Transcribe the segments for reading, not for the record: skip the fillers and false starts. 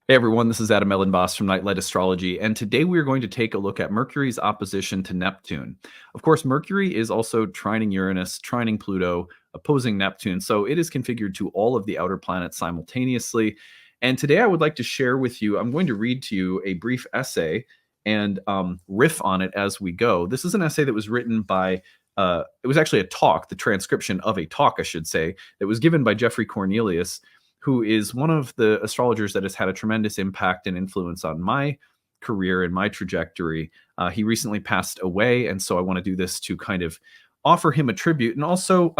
Hey everyone, this is Elenbaas from Nightlight Astrology, and today we are going to take a look at Mercury's opposition to Neptune. Of course, Mercury is also trining Uranus, trining Pluto, opposing Neptune, so it is configured to all of the outer planets simultaneously. And today I would like to share with you, I'm going to read to you a brief essay and riff on it as we go. This is an essay that was written by it was actually a talk, the transcription of a talk, I should say, that was given by Jeffrey Cornelius, who is one of the astrologers that has had a tremendous impact and influence on my career and my trajectory. He recently passed away, and so I want to do this to kind of offer him a tribute and also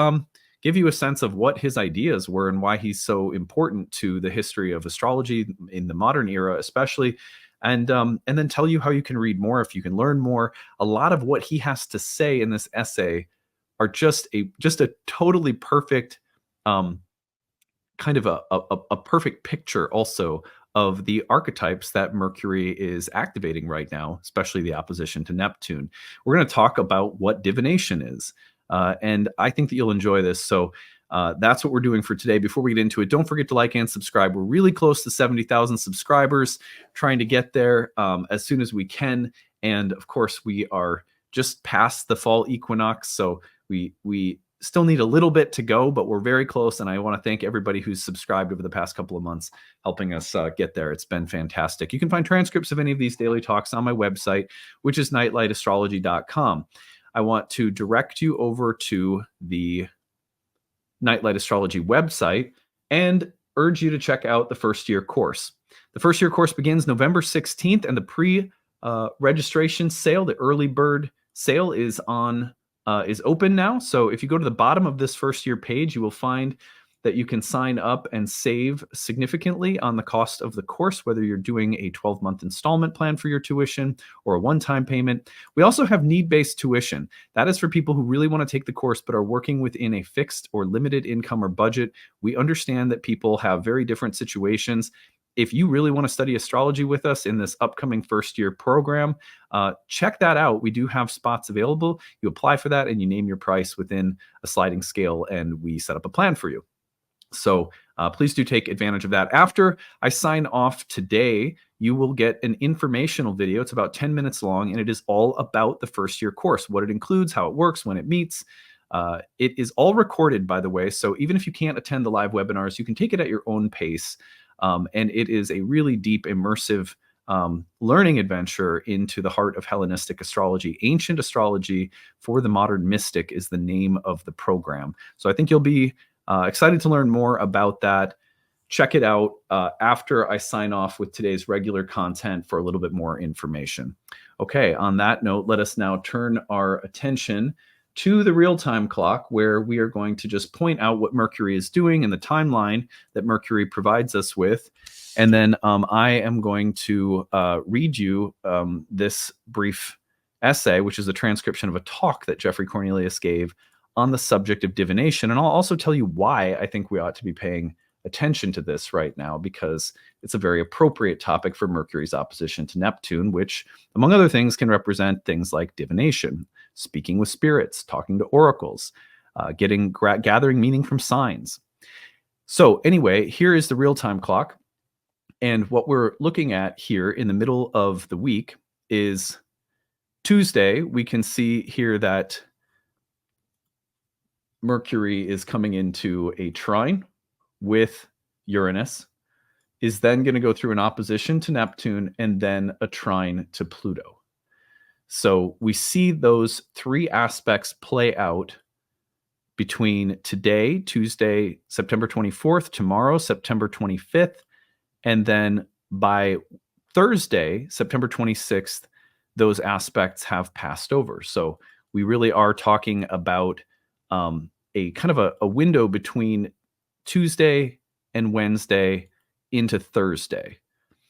give you a sense of what his ideas were and why he's so important to the history of astrology in the modern era, especially. And then tell you how you can read more, if you can learn more. A lot of what he has to say in this essay are just a totally perfect kind of a perfect picture also of the archetypes that Mercury is activating right now, especially the opposition to Neptune. We're going to talk about what divination is, and I think that you'll enjoy this. So that's what we're doing for today. Before we get into it, don't forget to like and subscribe. We're really close to 70,000 subscribers, trying to get there as soon as we can. And of course, we are just past the fall equinox, so we still need a little bit to go, but we're very close. And I want to thank everybody who's subscribed over the past couple of months, helping us get there. It's been fantastic. You can find transcripts of any of these daily talks on my website, which is nightlightastrology.com. I want to direct you over to the Nightlight Astrology website and urge you to check out the first year course. The first year course begins November 16th, and the pre-registration sale, the early bird sale, is open now. So if you go to the bottom of this first year page, you will find that you can sign up and save significantly on the cost of the course, whether you're doing a 12-month installment plan for your tuition or a one-time payment. We also have need-based tuition. That is for people who really want to take the course but are working within a fixed or limited income or budget. We understand that people have very different situations. If you really want to study astrology with us in this upcoming first year program, check that out. We do have spots available. You apply for that and you name your price within a sliding scale, and we set up a plan for you. So please do take advantage of that. After I sign off today, you will get an informational video. It's about 10 minutes long, and it is all about the first year course, what it includes, how it works, when it meets. It is all recorded, by the way. So even if you can't attend the live webinars, you can take it at your own pace. And it is a really deep, immersive learning adventure into the heart of Hellenistic astrology. Ancient astrology for the modern mystic is the name of the program. So I think you'll be excited to learn more about that. Check it out after I sign off with today's regular content for a little bit more information. Okay, on that note, let us now turn our attention to the real-time clock, where we are going to just point out what Mercury is doing in the timeline that Mercury provides us with. And then I am going to read you this brief essay, which is a transcription of a talk that Jeffrey Cornelius gave on the subject of divination. And I'll also tell you why I think we ought to be paying attention to this right now, because it's a very appropriate topic for Mercury's opposition to Neptune, which, among other things, can represent things like divination, speaking with spirits, talking to oracles, gathering meaning from signs. So anyway, here is the real-time clock. And what we're looking at here in the middle of the week is Tuesday. We can see here that Mercury is coming into a trine with Uranus, is then going to go through an opposition to Neptune, and then a trine to Pluto. So we see those three aspects play out between today, Tuesday, September 24th, tomorrow, September 25th, and then by Thursday, September 26th, those aspects have passed over. So we really are talking about a kind of a window between Tuesday and Wednesday into Thursday.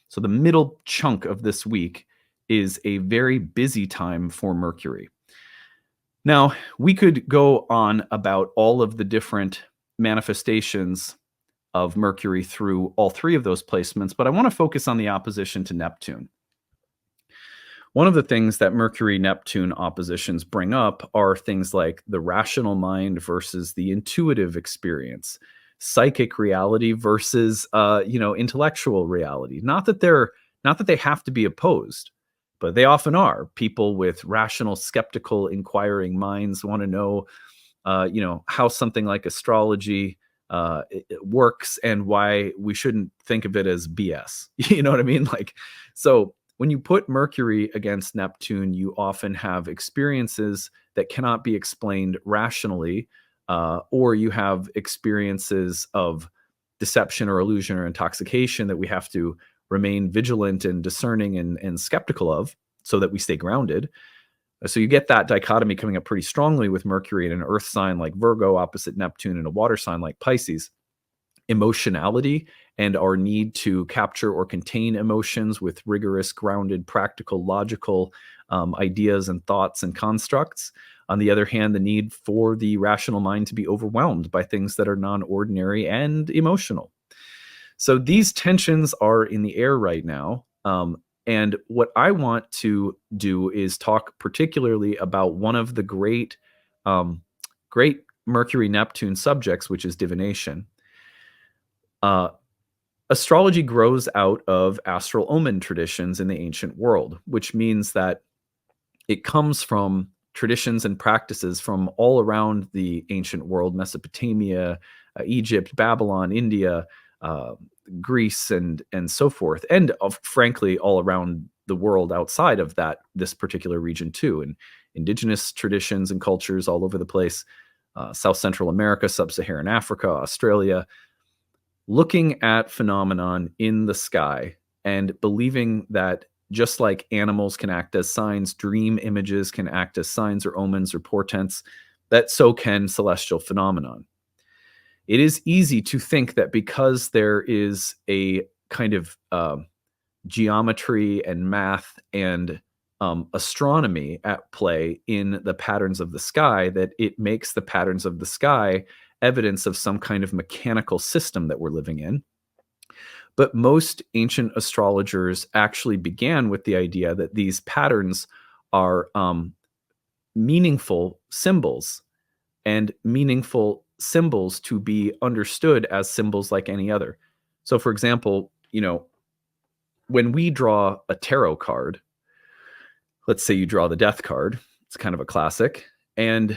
So the middle chunk of this week is a very busy time for Mercury. Now, we could go on about all of the different manifestations of Mercury through all three of those placements, but I want to focus on the opposition to Neptune. One of the things that Mercury-Neptune oppositions bring up are things like the rational mind versus the intuitive experience, psychic reality versus intellectual reality. Not that they have to be opposed, but they often are. People with rational, skeptical, inquiring minds want to know how something like astrology it works and why we shouldn't think of it as BS. You know what I mean? Like, so when you put Mercury against Neptune, you often have experiences that cannot be explained rationally, or you have experiences of deception or illusion or intoxication that we have to remain vigilant and discerning and skeptical of so that we stay grounded. So you get that dichotomy coming up pretty strongly with Mercury in an earth sign like Virgo opposite Neptune in a water sign like Pisces. Emotionality and our need to capture or contain emotions with rigorous, grounded, practical, logical ideas and thoughts and constructs. On the other hand, the need for the rational mind to be overwhelmed by things that are non-ordinary and emotional. So these tensions are in the air right now. And what I want to do is talk particularly about one of the great Mercury-Neptune subjects, which is divination. Astrology grows out of astral omen traditions in the ancient world, which means that it comes from traditions and practices from all around the ancient world, Mesopotamia, Egypt, Babylon, India, Greece, and so forth, and frankly all around the world outside of this particular region too, and indigenous traditions and cultures all over the place, South Central America, Sub-Saharan Africa, Australia, looking at phenomenon in the sky and believing that just like animals can act as signs, dream images can act as signs or omens or portents, that so can celestial phenomenon. It is easy to think that because there is a kind of geometry and math and astronomy at play in the patterns of the sky, that it makes the patterns of the sky evidence of some kind of mechanical system that we're living in. But most ancient astrologers actually began with the idea that these patterns are meaningful symbols, and meaningful symbols to be understood as symbols like any other. So, for example, when we draw a tarot card, let's say you draw the death card, it's kind of a classic, and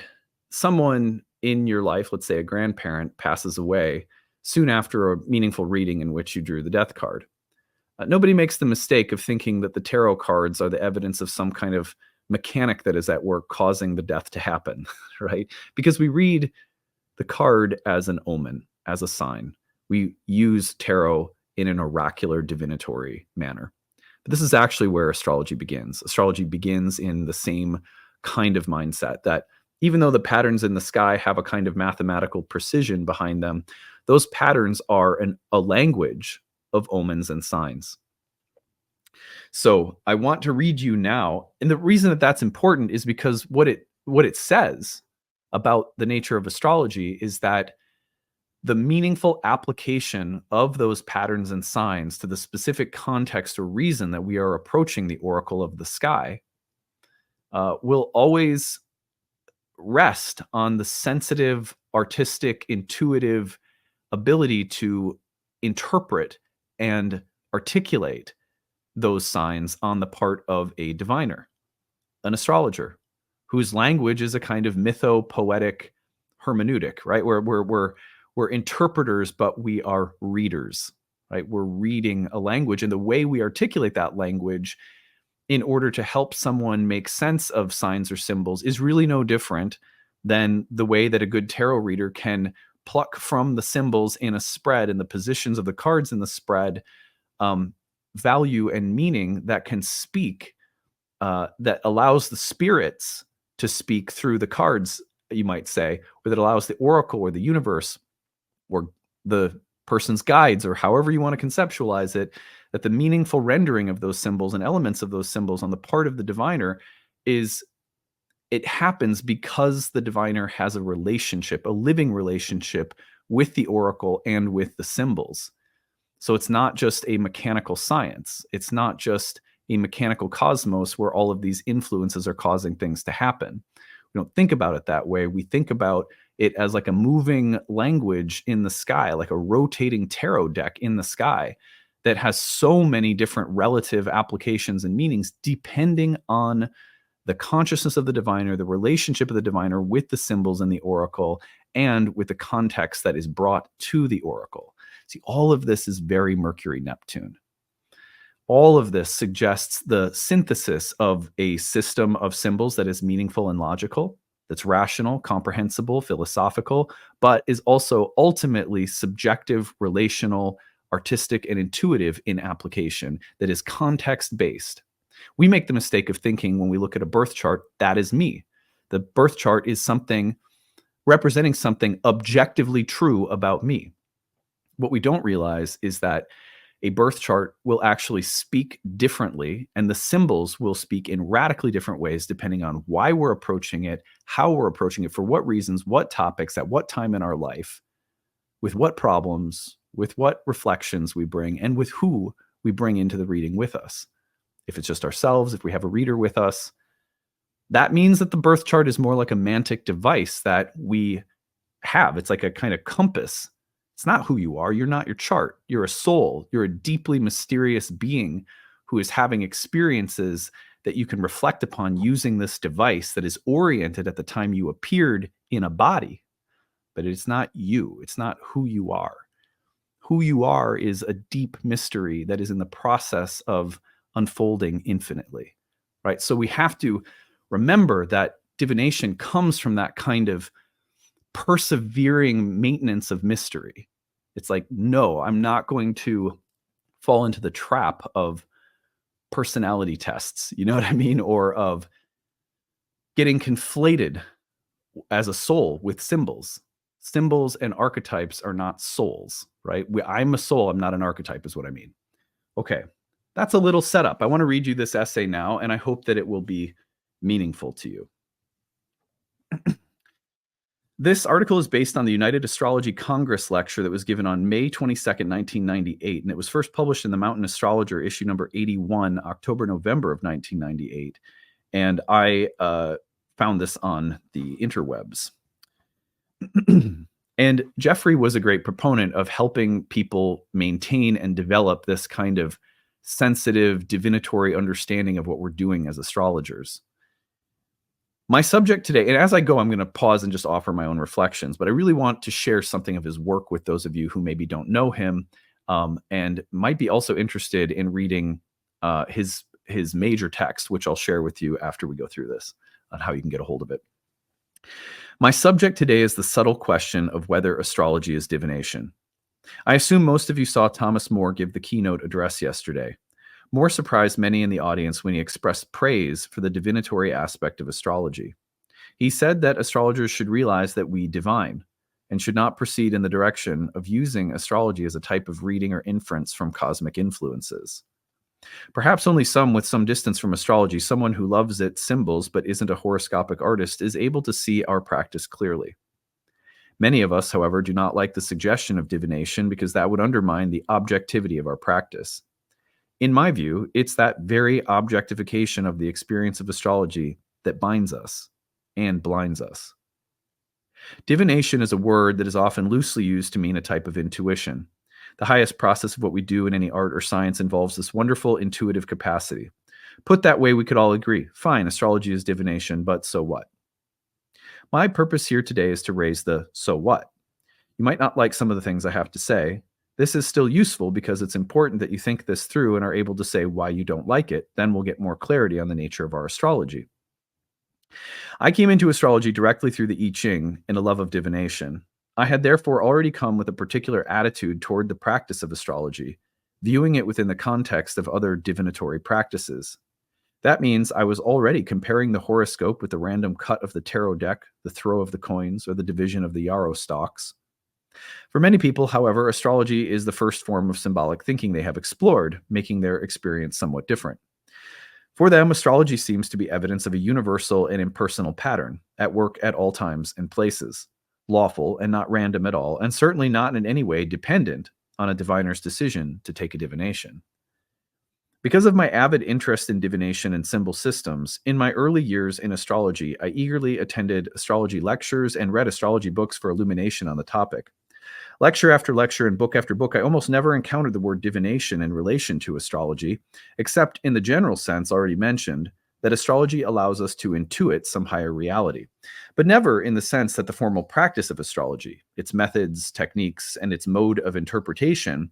someone in your life, let's say a grandparent, passes away soon after a meaningful reading in which you drew the death card. Nobody makes the mistake of thinking that the tarot cards are the evidence of some kind of mechanic that is at work causing the death to happen, right? Because we read the card as an omen, as a sign. We use tarot in an oracular divinatory manner. But this is actually where astrology begins. Astrology begins in the same kind of mindset that even though the patterns in the sky have a kind of mathematical precision behind them, those patterns are a language of omens and signs. So I want to read you now, and the reason that that's important is because what it says about the nature of astrology is that the meaningful application of those patterns and signs to the specific context or reason that we are approaching the oracle of the sky will always rest on the sensitive, artistic, intuitive ability to interpret and articulate those signs on the part of a diviner, an astrologer, whose language is a kind of mytho-poetic hermeneutic, right? We're interpreters, but we are readers, right? We're reading a language, and the way we articulate that language in order to help someone make sense of signs or symbols is really no different than the way that a good tarot reader can pluck from the symbols in a spread and the positions of the cards in the spread value and meaning that can speak, that allows the spirits to speak through the cards, you might say, or that allows the oracle or the universe or the person's guides, or however you want to conceptualize it, that the meaningful rendering of those symbols and elements of those symbols on the part of the diviner it happens because the diviner has a relationship, a living relationship with the oracle and with the symbols. So it's not just a mechanical science. It's not just a mechanical cosmos where all of these influences are causing things to happen. We don't think about it that way. We think about it as like a moving language in the sky, like a rotating tarot deck in the sky that has so many different relative applications and meanings depending on the consciousness of the diviner, the relationship of the diviner with the symbols in the oracle, and with the context that is brought to the oracle. See, all of this is very Mercury Neptune. All of this suggests the synthesis of a system of symbols that is meaningful and logical, that's rational, comprehensible, philosophical, but is also ultimately subjective, relational, artistic, and intuitive in application, that is context-based. We make the mistake of thinking when we look at a birth chart, that is me. The birth chart is something representing something objectively true about me. What we don't realize is that a birth chart will actually speak differently, and the symbols will speak in radically different ways depending on why we're approaching it, how we're approaching it, for what reasons, what topics, at what time in our life, with what problems, with what reflections we bring, and with who we bring into the reading with us. If it's just ourselves, if we have a reader with us, that means that the birth chart is more like a mantic device that we have. It's like a kind of compass. It's not who you are. You're not your chart. You're a soul. You're a deeply mysterious being who is having experiences that you can reflect upon using this device that is oriented at the time you appeared in a body. But it's not you. It's not who you are. Who you are is a deep mystery that is in the process of unfolding infinitely, right? So we have to remember that divination comes from that kind of persevering maintenance of mystery. It's like, no, I'm not going to fall into the trap of personality tests, you know what I mean? Or of getting conflated as a soul with symbols. Symbols and archetypes are not souls, right? I'm a soul, I'm not an archetype, is what I mean. Okay, that's a little setup. I want to read you this essay now, and I hope that it will be meaningful to you. This article is based on the United Astrology Congress lecture that was given on May 22nd, 1998, and it was first published in the Mountain Astrologer, issue number 81, October-November of 1998. And I found this on the interwebs. And Jeffrey was a great proponent of helping people maintain and develop this kind of sensitive, divinatory understanding of what we're doing as astrologers. My subject today, and as I go, I'm going to pause and just offer my own reflections, but I really want to share something of his work with those of you who maybe don't know him and might be also interested in reading his major text, which I'll share with you after we go through this, on how you can get a hold of it. My subject today is the subtle question of whether astrology is divination. I assume most of you saw Thomas More give the keynote address yesterday. More surprised many in the audience when he expressed praise for the divinatory aspect of astrology. He said that astrologers should realize that we divine and should not proceed in the direction of using astrology as a type of reading or inference from cosmic influences. Perhaps only some with some distance from astrology, someone who loves its symbols but isn't a horoscopic artist, is able to see our practice clearly. Many of us, however, do not like the suggestion of divination because that would undermine the objectivity of our practice. In my view, it's that very objectification of the experience of astrology that binds us and blinds us. Divination is a word that is often loosely used to mean a type of intuition. The highest process of what we do in any art or science involves this wonderful intuitive capacity. Put that way, we could all agree, fine, astrology is divination, but so what? My purpose here today is to raise the so what. You might not like some of the things I have to say. This is still useful because it's important that you think this through and are able to say why you don't like it. Then we'll get more clarity on the nature of our astrology. I came into astrology directly through the I Ching and a love of divination. I had therefore already come with a particular attitude toward the practice of astrology, viewing it within the context of other divinatory practices. That means I was already comparing the horoscope with the random cut of the tarot deck, the throw of the coins, or the division of the yarrow stalks. For many people, however, astrology is the first form of symbolic thinking they have explored, making their experience somewhat different. For them, astrology seems to be evidence of a universal and impersonal pattern, at work at all times and places, lawful and not random at all, and certainly not in any way dependent on a diviner's decision to take a divination. Because of my avid interest in divination and symbol systems, in my early years in astrology, I eagerly attended astrology lectures and read astrology books for illumination on the topic. Lecture after lecture and book after book, I almost never encountered the word divination in relation to astrology, except in the general sense already mentioned, that astrology allows us to intuit some higher reality, but never in the sense that the formal practice of astrology, its methods, techniques, and its mode of interpretation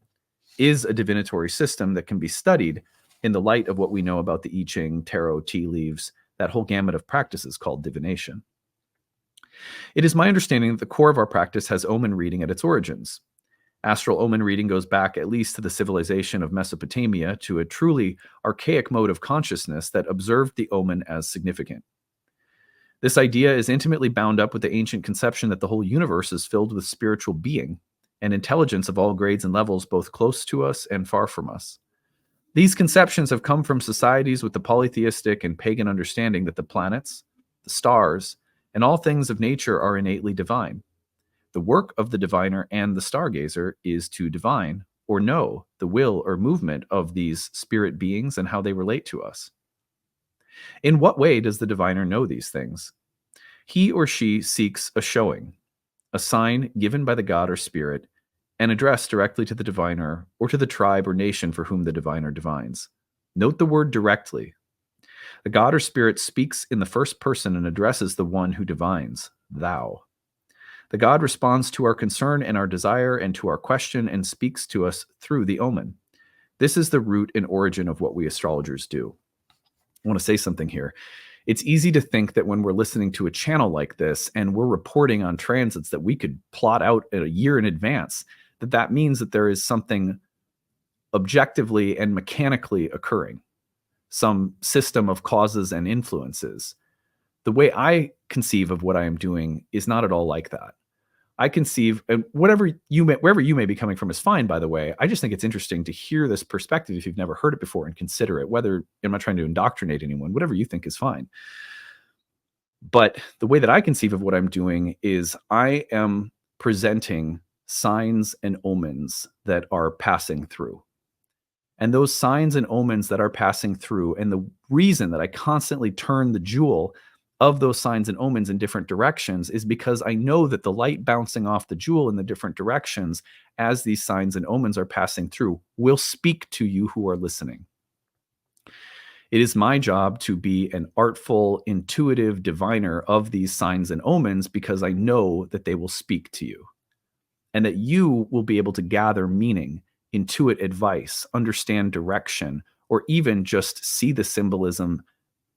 is a divinatory system that can be studied in the light of what we know about the I Ching, tarot, tea leaves, that whole gamut of practices called divination. It is my understanding that the core of our practice has omen reading at its origins. Astral omen reading goes back at least to the civilization of Mesopotamia, to a truly archaic mode of consciousness that observed the omen as significant. This idea is intimately bound up with the ancient conception that the whole universe is filled with spiritual being and intelligence of all grades and levels, both close to us and far from us. These conceptions have come from societies with the polytheistic and pagan understanding that the planets, the stars, and all things of nature are innately divine. The work of the diviner and the stargazer is to divine or know the will or movement of these spirit beings and how they relate to us. In what way does the diviner know these things? He or she seeks a showing, a sign given by the god or spirit, and addressed directly to the diviner or to the tribe or nation for whom the diviner divines. Note the word directly. The god or spirit speaks in the first person and addresses the one who divines, thou. The god responds to our concern and our desire and to our question and speaks to us through the omen. This is the root and origin of what we astrologers do. I want to say something here. It's easy to think that when we're listening to a channel like this and we're reporting on transits that we could plot out a year in advance, that means that there is something objectively and mechanically occurring, some system of causes and influences. The way I conceive of what I am doing is not at all like that. I conceive, and wherever you may be coming from is fine, by the way. I just think it's interesting to hear this perspective if you've never heard it before and consider it, whether I'm not trying to indoctrinate anyone, whatever you think is fine. But the way that I conceive of what I'm doing is I am presenting signs and omens that are passing through. And those signs and omens that are passing through, and the reason that I constantly turn the jewel of those signs and omens in different directions is because I know that the light bouncing off the jewel in the different directions as these signs and omens are passing through will speak to you who are listening. It is my job to be an artful, intuitive diviner of these signs and omens because I know that they will speak to you and that you will be able to gather meaning, intuit advice, understand direction, or even just see the symbolism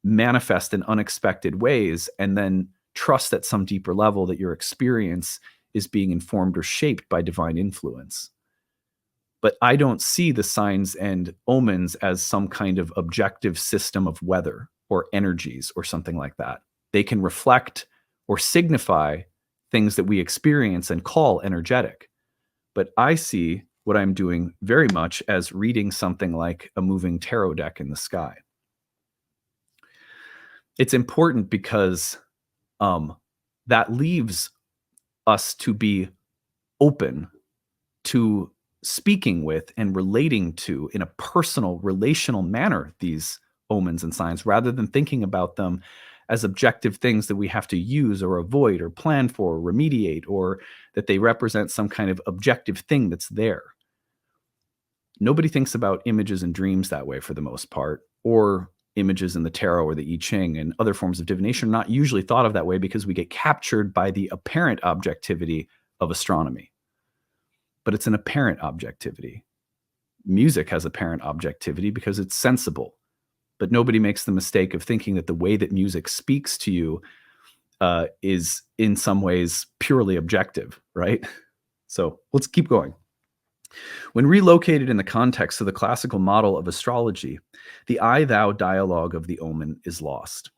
manifest in unexpected ways and then trust at some deeper level that your experience is being informed or shaped by divine influence. But I don't see the signs and omens as some kind of objective system of weather or energies or something like that. They can reflect or signify things that we experience and call energetic. But I see what I'm doing very much as reading something like a moving tarot deck in the sky. It's important because that leaves us to be open to speaking with and relating to in a personal, relational manner these omens and signs, rather than thinking about them as objective things that we have to use or avoid or plan for or remediate, or that they represent some kind of objective thing that's there. Nobody thinks about images and dreams that way for the most part, or images in the tarot or the I Ching and other forms of divination are not usually thought of that way because we get captured by the apparent objectivity of astronomy. But it's an apparent objectivity. Music has apparent objectivity because it's sensible. But nobody makes the mistake of thinking that the way that music speaks to you is in some ways purely objective, right? So let's keep going. When relocated in the context of the classical model of astrology, the I-thou dialogue of the omen is lost.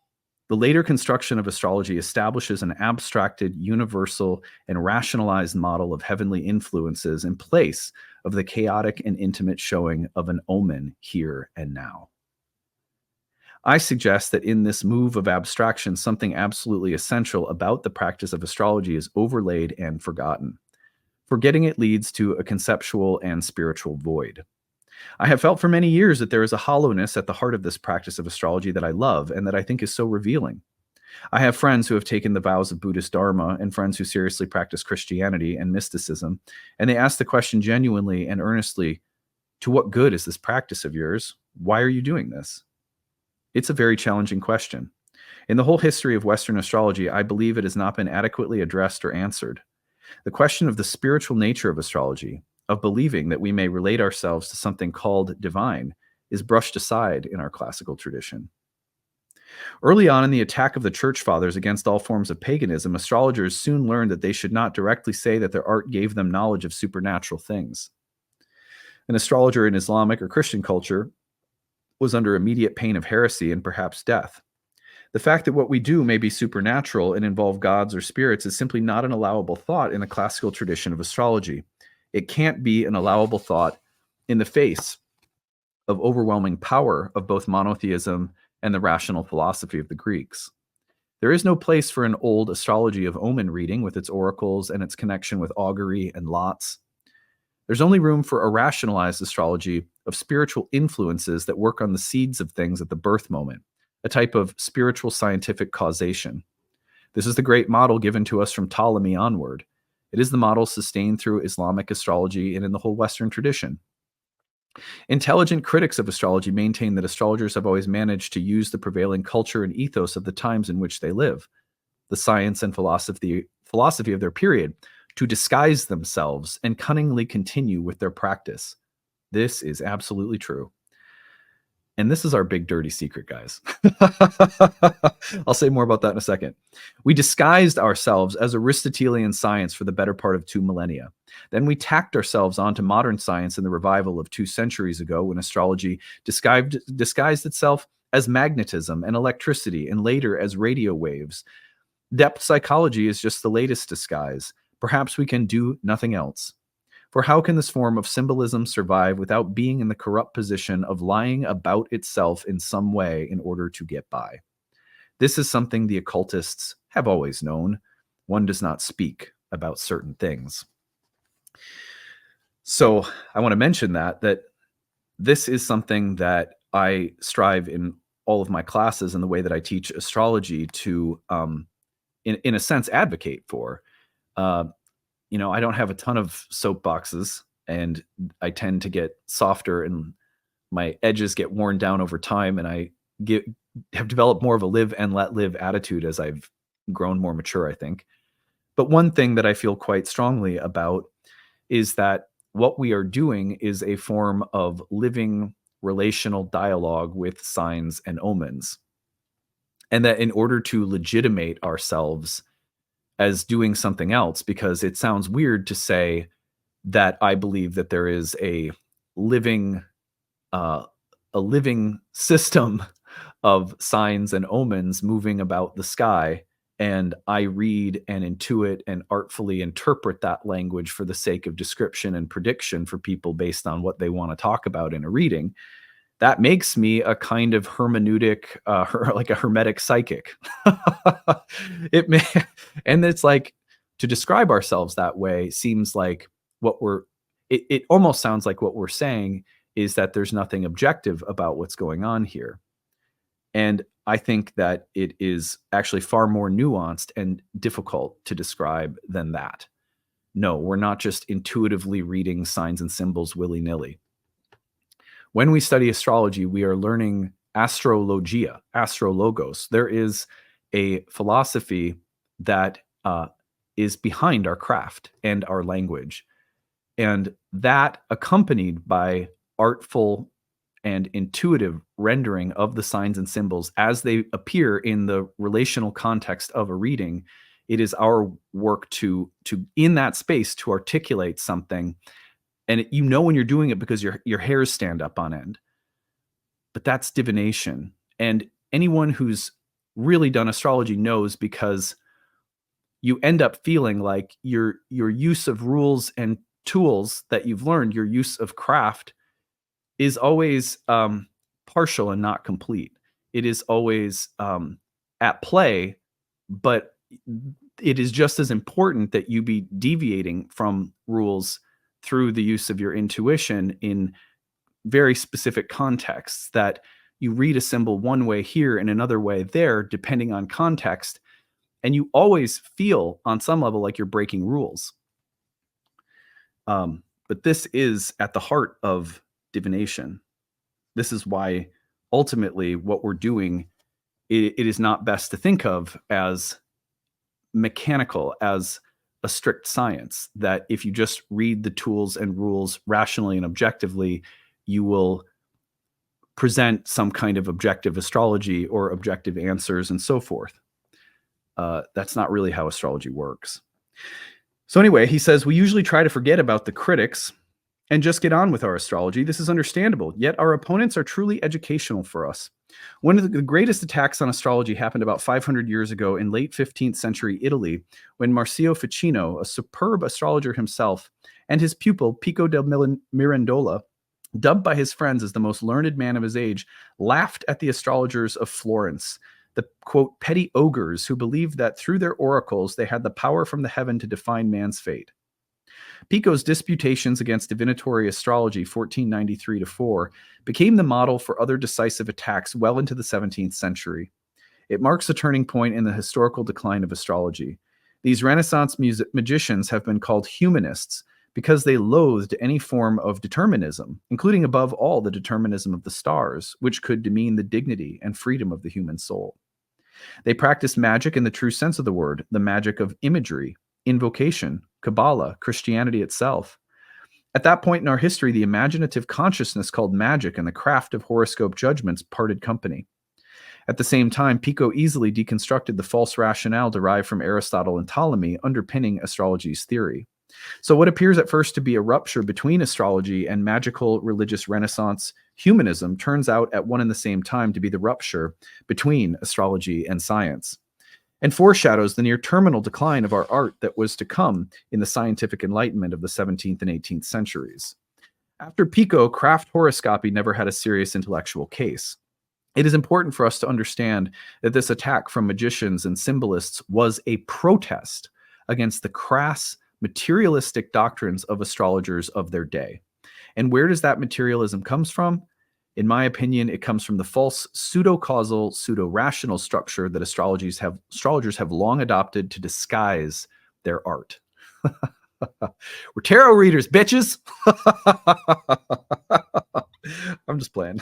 The later construction of astrology establishes an abstracted, universal, and rationalized model of heavenly influences in place of the chaotic and intimate showing of an omen here and now. I suggest that in this move of abstraction, something absolutely essential about the practice of astrology is overlaid and forgotten. Forgetting it leads to a conceptual and spiritual void. I have felt for many years that there is a hollowness at the heart of this practice of astrology that I love and that I think is so revealing. I have friends who have taken the vows of Buddhist Dharma and friends who seriously practice Christianity and mysticism, and they ask the question genuinely and earnestly, to what good is this practice of yours? Why are you doing this? It's a very challenging question. In the whole history of Western astrology, I believe it has not been adequately addressed or answered. The question of the spiritual nature of astrology, of believing that we may relate ourselves to something called divine, is brushed aside in our classical tradition. Early on in the attack of the church fathers against all forms of paganism, astrologers soon learned that they should not directly say that their art gave them knowledge of supernatural things. An astrologer in Islamic or Christian culture was under immediate pain of heresy and perhaps death. The fact that what we do may be supernatural and involve gods or spirits is simply not an allowable thought in the classical tradition of astrology. It can't be an allowable thought in the face of overwhelming power of both monotheism and the rational philosophy of the Greeks. There is no place for an old astrology of omen reading with its oracles and its connection with augury and lots. There's only room for a rationalized astrology of spiritual influences that work on the seeds of things at the birth moment, a type of spiritual scientific causation. This is the great model given to us from Ptolemy onward. It is the model sustained through Islamic astrology and in the whole Western tradition. Intelligent critics of astrology maintain that astrologers have always managed to use the prevailing culture and ethos of the times in which they live, the science and philosophy of their period, to disguise themselves and cunningly continue with their practice. This is absolutely true. And this is our big dirty secret, guys. I'll say more about that in a second. We disguised ourselves as Aristotelian science for the better part of 2 millennia. Then we tacked ourselves onto modern science in the revival of 2 centuries ago, when astrology disguised itself as magnetism and electricity, and later as radio waves. Depth psychology is just the latest disguise. Perhaps we can do nothing else. For how can this form of symbolism survive without being in the corrupt position of lying about itself in some way in order to get by? This is something the occultists have always known. One does not speak about certain things. So I want to mention that this is something that I strive in all of my classes and the way that I teach astrology to, in a sense, advocate for. I don't have a ton of soapboxes, and I tend to get softer and my edges get worn down over time, and I have developed more of a live and let live attitude as I've grown more mature, I think. But one thing that I feel quite strongly about is that what we are doing is a form of living relational dialogue with signs and omens. And that in order to legitimate ourselves as doing something else, because it sounds weird to say that I believe that there is a living system of signs and omens moving about the sky, and I read and intuit and artfully interpret that language for the sake of description and prediction for people based on what they want to talk about in a reading. That makes me a kind of hermeneutic, like a hermetic psychic. And it's like, to describe ourselves that way seems like it almost sounds like what we're saying is that there's nothing objective about what's going on here. And I think that it is actually far more nuanced and difficult to describe than that. No, we're not just intuitively reading signs and symbols willy-nilly. When we study astrology, we are learning astrologia, astrologos. There is a philosophy that is behind our craft and our language. And that, accompanied by artful and intuitive rendering of the signs and symbols as they appear in the relational context of a reading, it is our work to in that space to articulate something. And when you're doing it because your hairs stand up on end. But that's divination. And anyone who's really done astrology knows, because you end up feeling like your use of rules and tools that you've learned, your use of craft, is always partial and not complete. It is always at play, but it is just as important that you be deviating from rules through the use of your intuition in very specific contexts, that you read a symbol one way here and another way there, depending on context. And you always feel on some level like you're breaking rules. But this is at the heart of divination. This is why ultimately what we're doing, it is not best to think of as mechanical, as a strict science, that if you just read the tools and rules rationally and objectively, you will present some kind of objective astrology or objective answers and so forth. That's not really how astrology works. So anyway, he says, we usually try to forget about the critics and just get on with our astrology. This is understandable, yet our opponents are truly educational for us. One of the greatest attacks on astrology happened about 500 years ago in late 15th century Italy, when Marcio Ficino, a superb astrologer himself, and his pupil Pico del Mirandola, dubbed by his friends as the most learned man of his age, laughed at the astrologers of Florence, the, quote, petty ogres who believed that through their oracles they had the power from the heaven to define man's fate. Pico's disputations against divinatory astrology, 1493-4, became the model for other decisive attacks well into the 17th century. It marks a turning point in the historical decline of astrology. These Renaissance magicians have been called humanists because they loathed any form of determinism, including above all the determinism of the stars, which could demean the dignity and freedom of the human soul. They practiced magic in the true sense of the word, the magic of imagery, invocation, Kabbalah, Christianity itself. At that point in our history, the imaginative consciousness called magic and the craft of horoscope judgments parted company. At the same time, Pico easily deconstructed the false rationale derived from Aristotle and Ptolemy underpinning astrology's theory. So what appears at first to be a rupture between astrology and magical religious Renaissance humanism turns out at one and the same time to be the rupture between astrology and science, and foreshadows the near terminal decline of our art that was to come in the scientific enlightenment of the 17th and 18th centuries. After Pico, craft horoscopy never had a serious intellectual case. It is important for us to understand that this attack from magicians and symbolists was a protest against the crass, materialistic doctrines of astrologers of their day. And where does that materialism comes from? In my opinion, it comes from the false pseudo-causal, pseudo-rational structure that astrologers have long adopted to disguise their art. We're tarot readers, bitches. I'm just playing.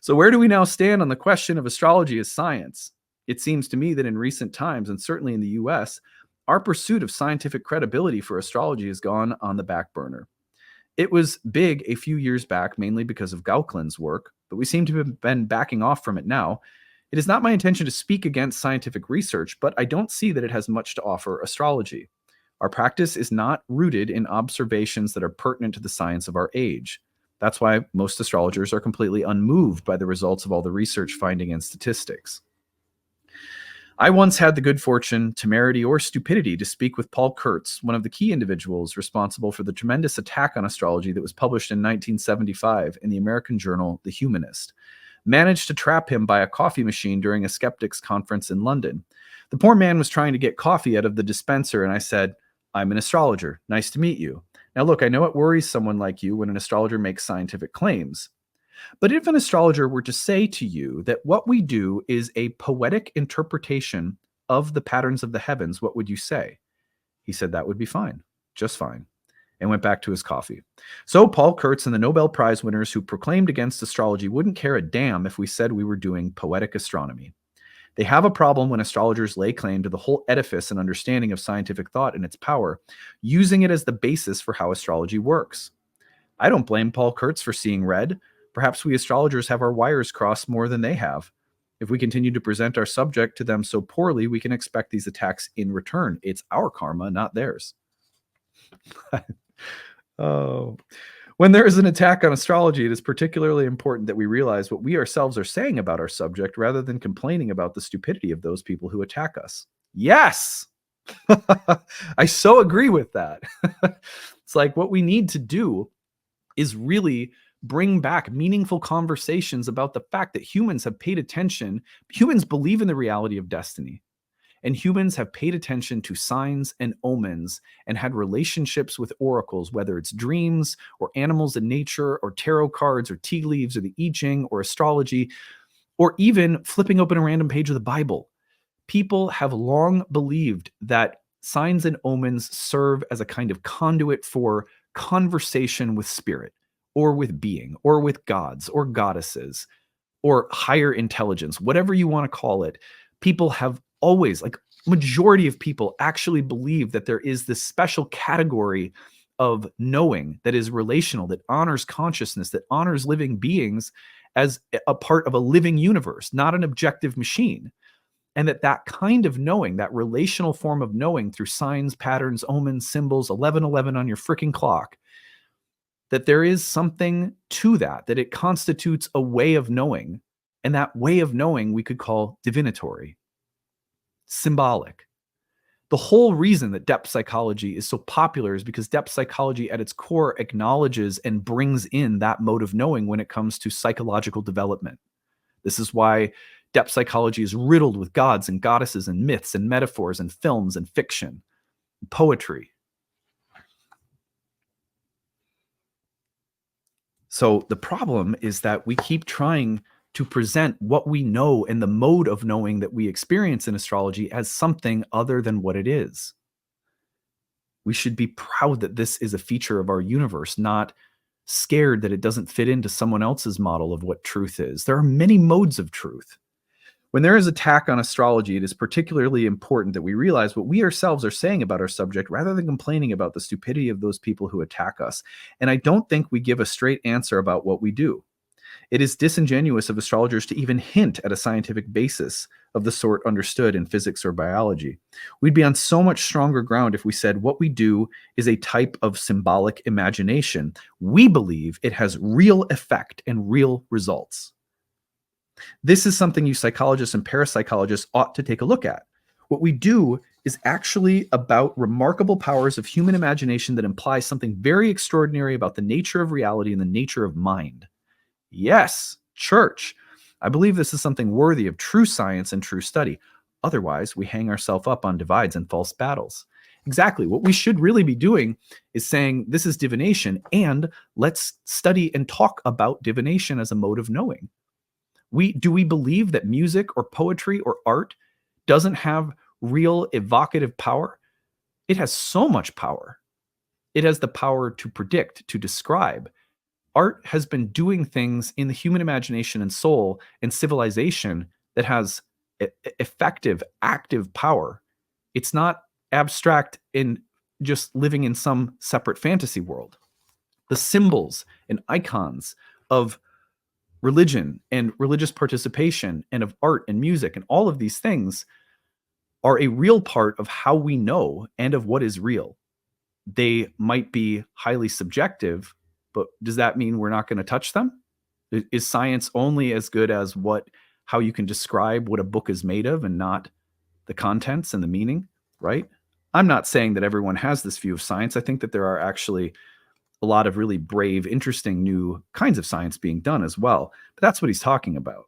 So where do we now stand on the question of astrology as science? It seems to me that in recent times, and certainly in the US, our pursuit of scientific credibility for astrology has gone on the back burner. It was big a few years back, mainly because of Gauquelin's work, but we seem to have been backing off from it now. It is not my intention to speak against scientific research, but I don't see that it has much to offer astrology. Our practice is not rooted in observations that are pertinent to the science of our age. That's why most astrologers are completely unmoved by the results of all the research finding and statistics. I once had the good fortune, temerity, or stupidity to speak with Paul Kurtz, one of the key individuals responsible for the tremendous attack on astrology that was published in 1975 in the American journal The Humanist. Managed to trap him by a coffee machine during a skeptics conference in London. The poor man was trying to get coffee out of the dispenser, and I said, "I'm an astrologer. Nice to meet you. Now look, I know it worries someone like you when an astrologer makes scientific claims. But if an astrologer were to say to you that what we do is a poetic interpretation of the patterns of the heavens, what would you say?" He said that would be fine, just fine, and went back to his coffee. So Paul Kurtz and the Nobel Prize winners who proclaimed against astrology wouldn't care a damn if we said we were doing poetic astronomy. They have a problem when astrologers lay claim to the whole edifice and understanding of scientific thought and its power, using it as the basis for how astrology works. I don't blame Paul Kurtz for seeing red. Perhaps we astrologers have our wires crossed more than they have. If we continue to present our subject to them so poorly, we can expect these attacks in return. It's our karma, not theirs. Oh. When there is an attack on astrology, it is particularly important that we realize what we ourselves are saying about our subject rather than complaining about the stupidity of those people who attack us. Yes! I so agree with that. It's like what we need to do is really bring back meaningful conversations about the fact that humans have paid attention. Humans believe in the reality of destiny. And humans have paid attention to signs and omens and had relationships with oracles, whether it's dreams or animals in nature or tarot cards or tea leaves or the I Ching or astrology, or even flipping open a random page of the Bible. People have long believed that signs and omens serve as a kind of conduit for conversation with spirit or with being or with gods or goddesses or higher intelligence, whatever you want to call it. People have always, like majority of people actually believe that there is this special category of knowing that is relational, that honors consciousness, that honors living beings as a part of a living universe, not an objective machine. And that kind of knowing, that relational form of knowing through signs, patterns, omens, symbols, 1111 on your freaking clock, that there is something to that it constitutes a way of knowing. And that way of knowing we could call divinatory, symbolic. The whole reason that depth psychology is so popular is because depth psychology at its core acknowledges and brings in that mode of knowing when it comes to psychological development. This is why depth psychology is riddled with gods and goddesses and myths and metaphors and films and fiction, and poetry. So the problem is that we keep trying to present what we know and the mode of knowing that we experience in astrology as something other than what it is. We should be proud that this is a feature of our universe, not scared that it doesn't fit into someone else's model of what truth is. There are many modes of truth. When there is attack on astrology, it is particularly important that we realize what we ourselves are saying about our subject rather than complaining about the stupidity of those people who attack us. And I don't think we give a straight answer about what we do. It is disingenuous of astrologers to even hint at a scientific basis of the sort understood in physics or biology. We'd be on so much stronger ground if we said what we do is a type of symbolic imagination. We believe it has real effect and real results. This is something you psychologists and parapsychologists ought to take a look at. What we do is actually about remarkable powers of human imagination that imply something very extraordinary about the nature of reality and the nature of mind. Yes, church. I believe this is something worthy of true science and true study. Otherwise, we hang ourselves up on divides and false battles. Exactly. What we should really be doing is saying this is divination, and let's study and talk about divination as a mode of knowing. Do we believe that music or poetry or art doesn't have real evocative power? It has so much power. It has the power to predict, to describe. Art has been doing things in the human imagination and soul and civilization that has effective, active power. It's not abstract in just living in some separate fantasy world. The symbols and icons of religion and religious participation and of art and music and all of these things are a real part of how we know and of what is real. They might be highly subjective, but does that mean we're not going to touch them? Is science only as good as how you can describe what a book is made of and not the contents and the meaning, right? I'm not saying that everyone has this view of science. I think that there are actually a lot of really brave, interesting new kinds of science being done as well. But that's what he's talking about.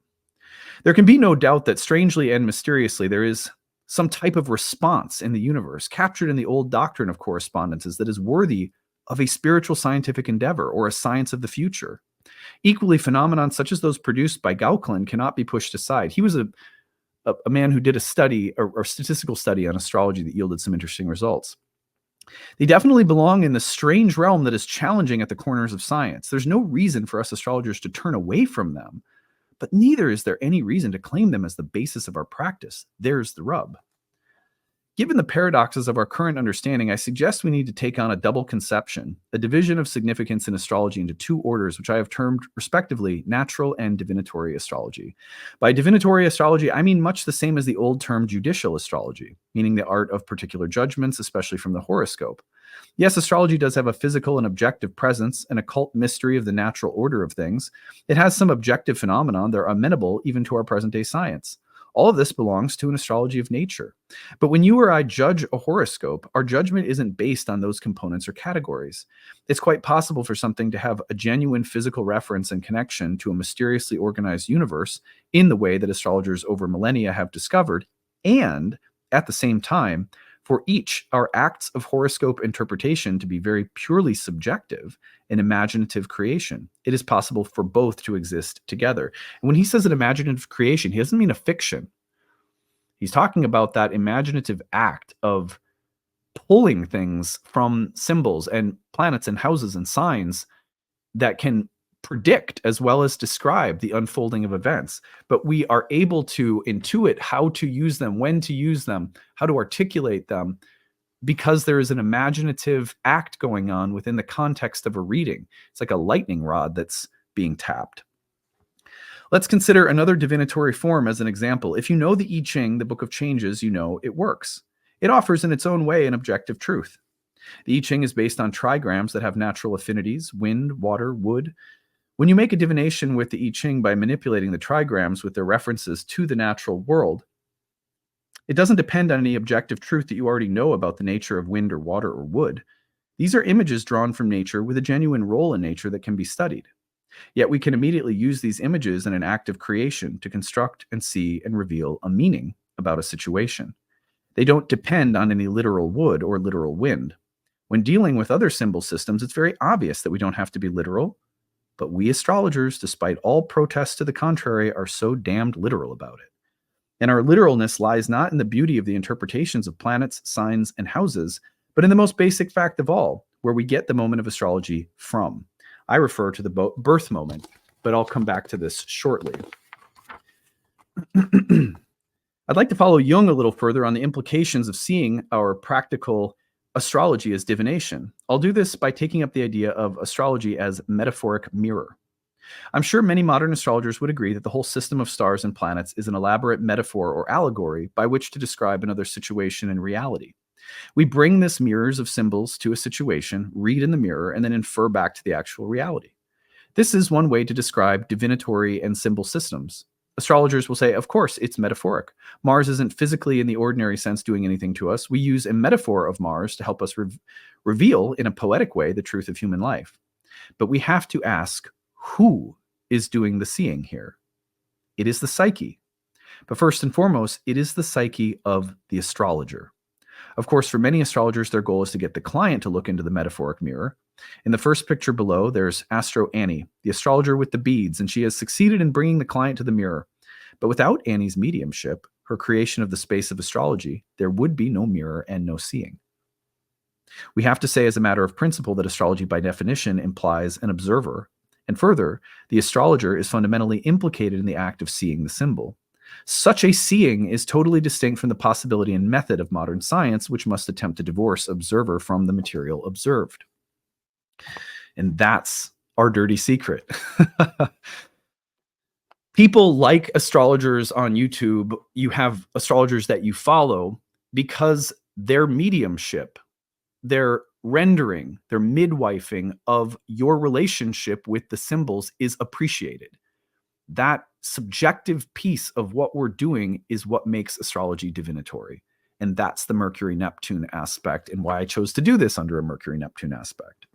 There can be no doubt that strangely and mysteriously, there is some type of response in the universe captured in the old doctrine of correspondences that is worthy of a spiritual scientific endeavor or a science of the future. Equally, phenomena such as those produced by Gauquelin cannot be pushed aside. He was a man who did a study, or statistical study on astrology that yielded some interesting results. They definitely belong in the strange realm that is challenging at the corners of science. There's no reason for us astrologers to turn away from them, but neither is there any reason to claim them as the basis of our practice. There's the rub. Given the paradoxes of our current understanding, I suggest we need to take on a double conception, a division of significance in astrology into two orders, which I have termed respectively natural and divinatory astrology. By divinatory astrology, I mean much the same as the old term judicial astrology, meaning the art of particular judgments, especially from the horoscope. Yes, astrology does have a physical and objective presence, an occult mystery of the natural order of things. It has some objective phenomena that are amenable even to our present-day science. All of this belongs to an astrology of nature. But when you or I judge a horoscope, our judgment isn't based on those components or categories. It's quite possible for something to have a genuine physical reference and connection to a mysteriously organized universe in the way that astrologers over millennia have discovered, and At the same time, for each, our acts of horoscope interpretation to be very purely subjective and imaginative creation. It is possible for both to exist together. And when he says an imaginative creation, he doesn't mean a fiction. He's talking about that imaginative act of pulling things from symbols and planets and houses and signs that can predict as well as describe the unfolding of events. But we are able to intuit how to use them, when to use them, how to articulate them, because there is an imaginative act going on within the context of a reading. It's like a lightning rod that's being tapped. Let's consider another divinatory form as an example. If you know the I Ching, the Book of Changes, you know it works. It offers in its own way an objective truth. The I Ching is based on trigrams that have natural affinities: wind, water, wood. When you make a divination with the I Ching by manipulating the trigrams with their references to the natural world, it doesn't depend on any objective truth that you already know about the nature of wind or water or wood. These are images drawn from nature with a genuine role in nature that can be studied. Yet we can immediately use these images in an act of creation to construct and see and reveal a meaning about a situation. They don't depend on any literal wood or literal wind. When dealing with other symbol systems, it's very obvious that we don't have to be literal, but we astrologers, despite all protests to the contrary, are so damned literal about it. And our literalness lies not in the beauty of the interpretations of planets, signs, and houses, but in the most basic fact of all, where we get the moment of astrology from. I refer to the birth moment, but I'll come back to this shortly. I'd like to follow Jung a little further on the implications of seeing our practical astrology as divination. I'll do this by taking up the idea of astrology as metaphoric mirror. I'm sure many modern astrologers would agree that the whole system of stars and planets is an elaborate metaphor or allegory by which to describe another situation in reality. We bring this mirrors of symbols to a situation, read in the mirror, and then infer back to the actual reality. This is one way to describe divinatory and symbol systems. Astrologers will say, of course, it's metaphoric. Mars isn't physically in the ordinary sense doing anything to us. We use a metaphor of Mars to help us reveal in a poetic way the truth of human life. But we have to ask, who is doing the seeing here? It is the psyche. But first and foremost, it is the psyche of the astrologer. Of course, for many astrologers, their goal is to get the client to look into the metaphoric mirror. In the first picture below, there's Astro Annie, the astrologer with the beads, and she has succeeded in bringing the client to the mirror. But without Annie's mediumship, her creation of the space of astrology, there would be no mirror and no seeing. We have to say as a matter of principle that astrology by definition implies an observer. And further, the astrologer is fundamentally implicated in the act of seeing the symbol. Such a seeing is totally distinct from the possibility and method of modern science, which must attempt to divorce observer from the material observed. And that's our dirty secret. People like astrologers on YouTube. You have astrologers that you follow because their mediumship, their rendering, their midwifing of your relationship with the symbols is appreciated. That subjective piece of what we're doing is what makes astrology divinatory. And that's the Mercury-Neptune aspect, and why I chose to do this under a Mercury-Neptune aspect.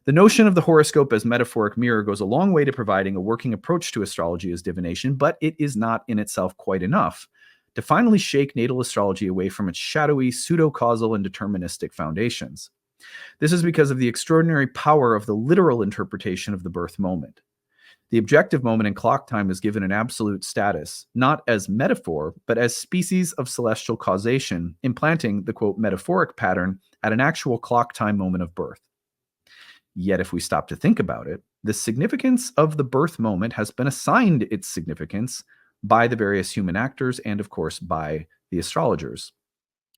The notion of the horoscope as metaphoric mirror goes a long way to providing a working approach to astrology as divination, but it is not in itself quite enough to finally shake natal astrology away from its shadowy, pseudo-causal, and deterministic foundations. This is because of the extraordinary power of the literal interpretation of the birth moment. The objective moment in clock time is given an absolute status, not as metaphor, but as species of celestial causation, implanting the, quote, metaphoric pattern at an actual clock time moment of birth. Yet if we stop to think about it, the significance of the birth moment has been assigned its significance by the various human actors and, of course, by the astrologers.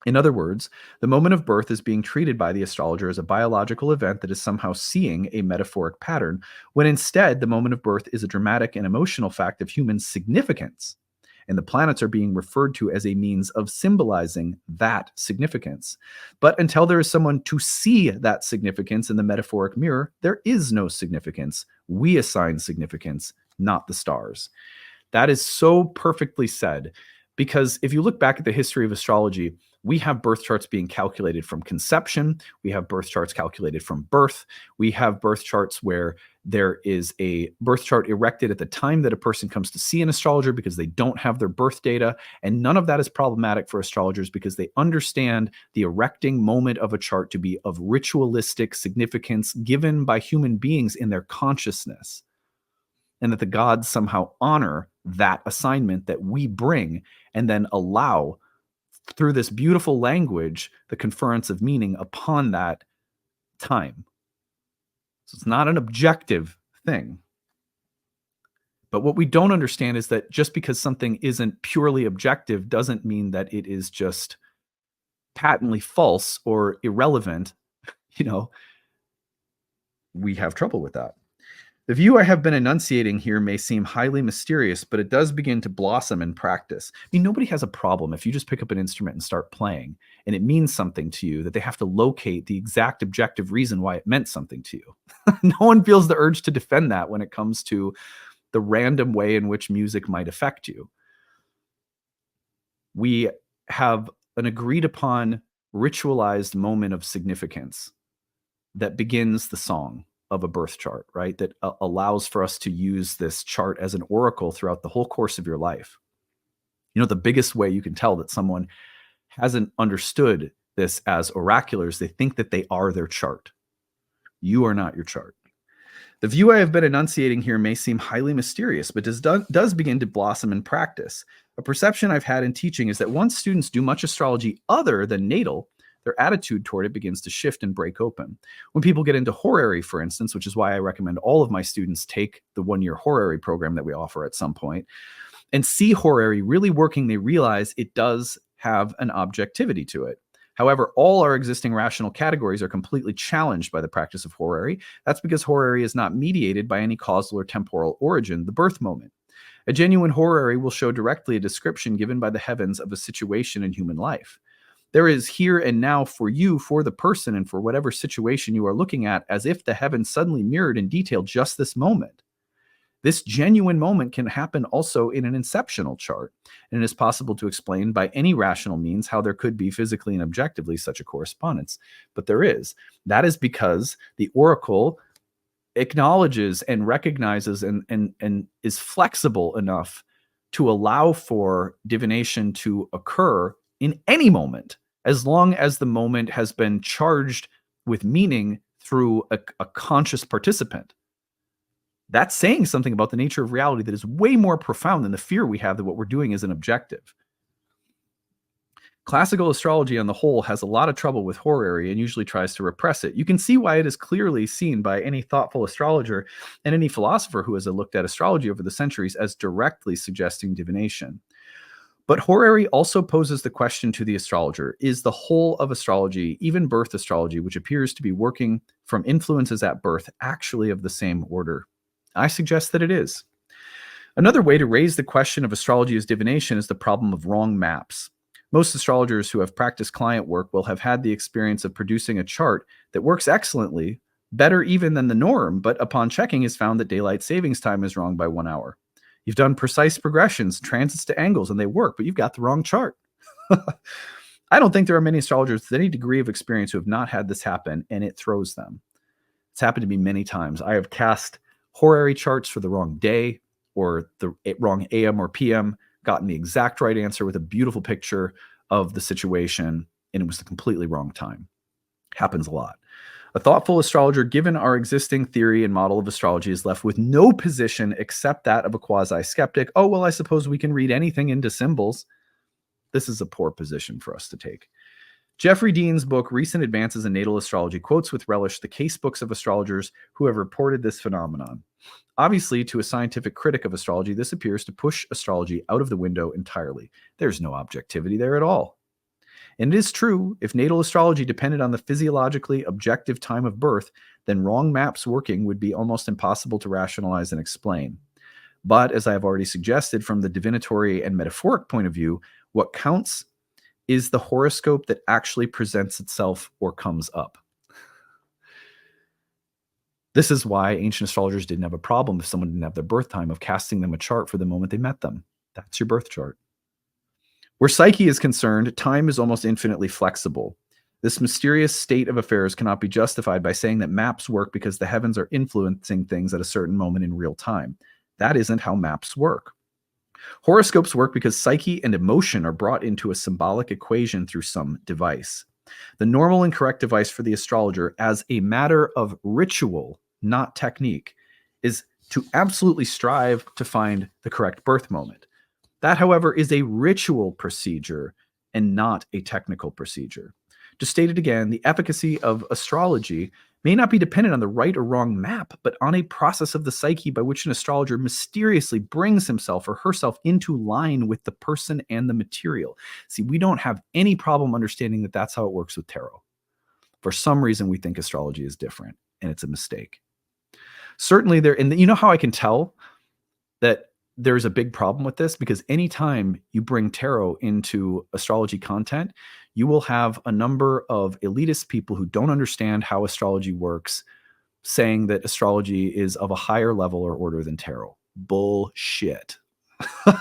In other words, the moment of birth is being treated by the astrologer as a biological event that is somehow seeing a metaphoric pattern, when instead the moment of birth is a dramatic and emotional fact of human significance. And the planets are being referred to as a means of symbolizing that significance. But until there is someone to see that significance in the metaphoric mirror, there is no significance. We assign significance, not the stars. That is so perfectly said, because if you look back at the history of astrology, We have birth charts being calculated from conception. We have birth charts calculated from birth. We have birth charts where there is a birth chart erected at the time that a person comes to see an astrologer because they don't have their birth data. And none of that is problematic for astrologers because they understand the erecting moment of a chart to be of ritualistic significance given by human beings in their consciousness, and that the gods somehow honor that assignment that we bring and then allow, through this beautiful language, the conference of meaning upon that time. So it's not an objective thing. But what we don't understand is that just because something isn't purely objective doesn't mean that it is just patently false or irrelevant. We have trouble with that. The view I have been enunciating here may seem highly mysterious, but it does begin to blossom in practice. I mean, nobody has a problem if you just pick up an instrument and start playing, and it means something to you, that they have to locate the exact objective reason why it meant something to you. No one feels the urge to defend that when it comes to the random way in which music might affect you. We have an agreed upon ritualized moment of significance that begins the song of a birth chart, right? That allows for us to use this chart as an oracle throughout the whole course of your life. The biggest way you can tell that someone hasn't understood this as oraculars, they think that they are their chart. You are not your chart. The view I have been enunciating here may seem highly mysterious, but does begin to blossom in practice. A perception I've had in teaching is that once students do much astrology other than natal, their attitude toward it begins to shift and break open. When people get into horary, for instance, which is why I recommend all of my students take the one-year horary program that we offer at some point, and see horary really working, they realize it does have an objectivity to it. However, all our existing rational categories are completely challenged by the practice of horary. That's because horary is not mediated by any causal or temporal origin, the birth moment. A genuine horary will show directly a description given by the heavens of a situation in human life. There is here and now for you, for the person, and for whatever situation you are looking at, as if the heavens suddenly mirrored in detail just this moment. This genuine moment can happen also in an inceptional chart, and it is possible to explain by any rational means how there could be physically and objectively such a correspondence. But there is. That is because the oracle acknowledges and recognizes and is flexible enough to allow for divination to occur in any moment, as long as the moment has been charged with meaning through a conscious participant. That's saying something about the nature of reality that is way more profound than the fear we have that what we're doing is an objective. Classical astrology on the whole has a lot of trouble with horary and usually tries to repress it. You can see why it is clearly seen by any thoughtful astrologer and any philosopher who has looked at astrology over the centuries as directly suggesting divination. But horary also poses the question to the astrologer: is the whole of astrology, even birth astrology, which appears to be working from influences at birth, actually of the same order? I suggest that it is. Another way to raise the question of astrology as divination is the problem of wrong maps. Most astrologers who have practiced client work will have had the experience of producing a chart that works excellently, better even than the norm, but upon checking is found that daylight savings time is wrong by 1 hour. You've done precise progressions, transits to angles, and they work, but you've got the wrong chart. I don't think there are many astrologers with any degree of experience who have not had this happen, and it throws them. It's happened to me many times. I have cast horary charts for the wrong day or the wrong AM or PM, gotten the exact right answer with a beautiful picture of the situation, and it was the completely wrong time. Happens a lot. A thoughtful astrologer, given our existing theory and model of astrology, is left with no position except that of a quasi-skeptic. Oh, well, I suppose we can read anything into symbols. This is a poor position for us to take. Jeffrey Dean's book, Recent Advances in Natal Astrology, quotes with relish the casebooks of astrologers who have reported this phenomenon. Obviously, to a scientific critic of astrology, this appears to push astrology out of the window entirely. There's no objectivity there at all. And it is true, if natal astrology depended on the physiologically objective time of birth, then wrong maps working would be almost impossible to rationalize and explain. But, as I have already suggested, from the divinatory and metaphoric point of view, what counts is the horoscope that actually presents itself or comes up. This is why ancient astrologers didn't have a problem if someone didn't have their birth time of casting them a chart for the moment they met them. That's your birth chart. Where psyche is concerned, time is almost infinitely flexible. This mysterious state of affairs cannot be justified by saying that maps work because the heavens are influencing things at a certain moment in real time. That isn't how maps work. Horoscopes work because psyche and emotion are brought into a symbolic equation through some device. The normal and correct device for the astrologer, as a matter of ritual, not technique, is to absolutely strive to find the correct birth moment. That, however, is a ritual procedure and not a technical procedure. To state it again, the efficacy of astrology may not be dependent on the right or wrong map, but on a process of the psyche by which an astrologer mysteriously brings himself or herself into line with the person and the material. See, we don't have any problem understanding that that's how it works with tarot. For some reason, we think astrology is different, and it's a mistake. Certainly, and you know how I can tell that there's a big problem with this? Because anytime you bring tarot into astrology content, you will have a number of elitist people who don't understand how astrology works saying that astrology is of a higher level or order than tarot. Bullshit.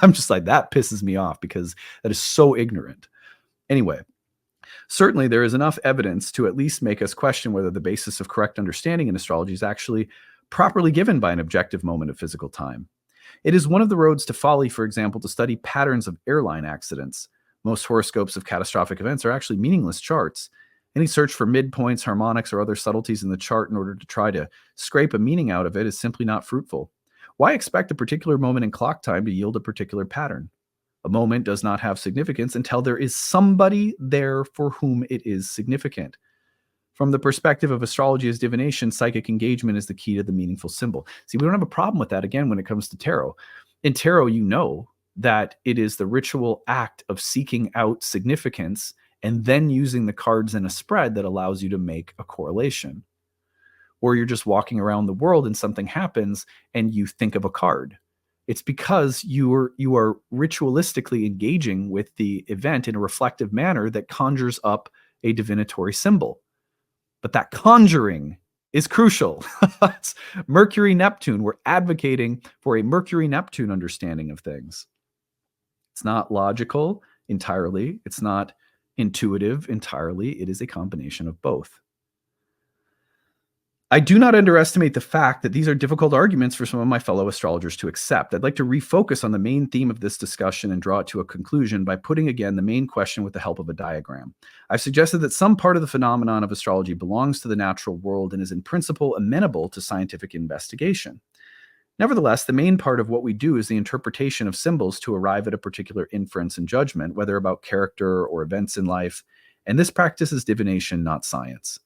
I'm just like, that pisses me off because that is so ignorant. Anyway, certainly there is enough evidence to at least make us question whether the basis of correct understanding in astrology is actually properly given by an objective moment of physical time. It is one of the roads to folly, for example, to study patterns of airline accidents. Most horoscopes of catastrophic events are actually meaningless charts. Any search for midpoints, harmonics, or other subtleties in the chart in order to try to scrape a meaning out of it is simply not fruitful. Why expect a particular moment in clock time to yield a particular pattern? A moment does not have significance until there is somebody there for whom it is significant. From the perspective of astrology as divination, psychic engagement is the key to the meaningful symbol. See, we don't have a problem with that, again, when it comes to tarot. In tarot, you know that it is the ritual act of seeking out significance and then using the cards in a spread that allows you to make a correlation. Or you're just walking around the world and something happens and you think of a card. It's because you are ritualistically engaging with the event in a reflective manner that conjures up a divinatory symbol. But that conjuring is crucial. It's Mercury, Neptune. We're advocating for a Mercury, Neptune understanding of things. It's not logical entirely. It's not intuitive entirely. It is a combination of both. I do not underestimate the fact that these are difficult arguments for some of my fellow astrologers to accept. I'd like to refocus on the main theme of this discussion and draw it to a conclusion by putting again the main question with the help of a diagram. I've suggested that some part of the phenomenon of astrology belongs to the natural world and is in principle amenable to scientific investigation. Nevertheless, the main part of what we do is the interpretation of symbols to arrive at a particular inference and judgment, whether about character or events in life, and this practice is divination, not science.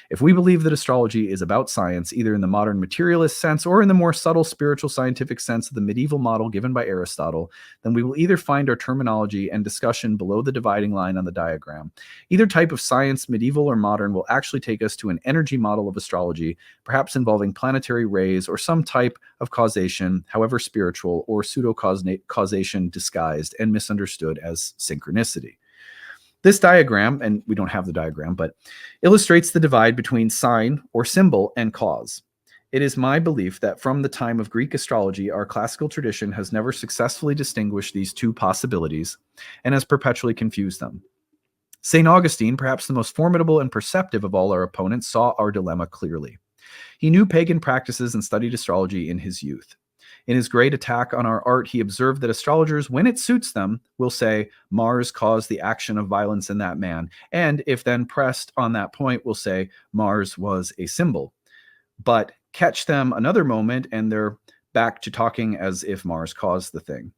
If we believe that astrology is about science, either in the modern materialist sense or in the more subtle spiritual scientific sense of the medieval model given by Aristotle, then we will either find our terminology and discussion below the dividing line on the diagram. Either type of science, medieval or modern, will actually take us to an energy model of astrology, perhaps involving planetary rays or some type of causation, however spiritual, or pseudo-causation disguised and misunderstood as synchronicity. This diagram, and we don't have the diagram, but illustrates the divide between sign or symbol and cause. It is my belief that from the time of Greek astrology, our classical tradition has never successfully distinguished these two possibilities and has perpetually confused them. St. Augustine, perhaps the most formidable and perceptive of all our opponents, saw our dilemma clearly. He knew pagan practices and studied astrology in his youth. In his great attack on our art, he observed that astrologers, when it suits them, will say, Mars caused the action of violence in that man. And if then pressed on that point, will say, Mars was a symbol. But catch them another moment, and they're back to talking as if Mars caused the thing.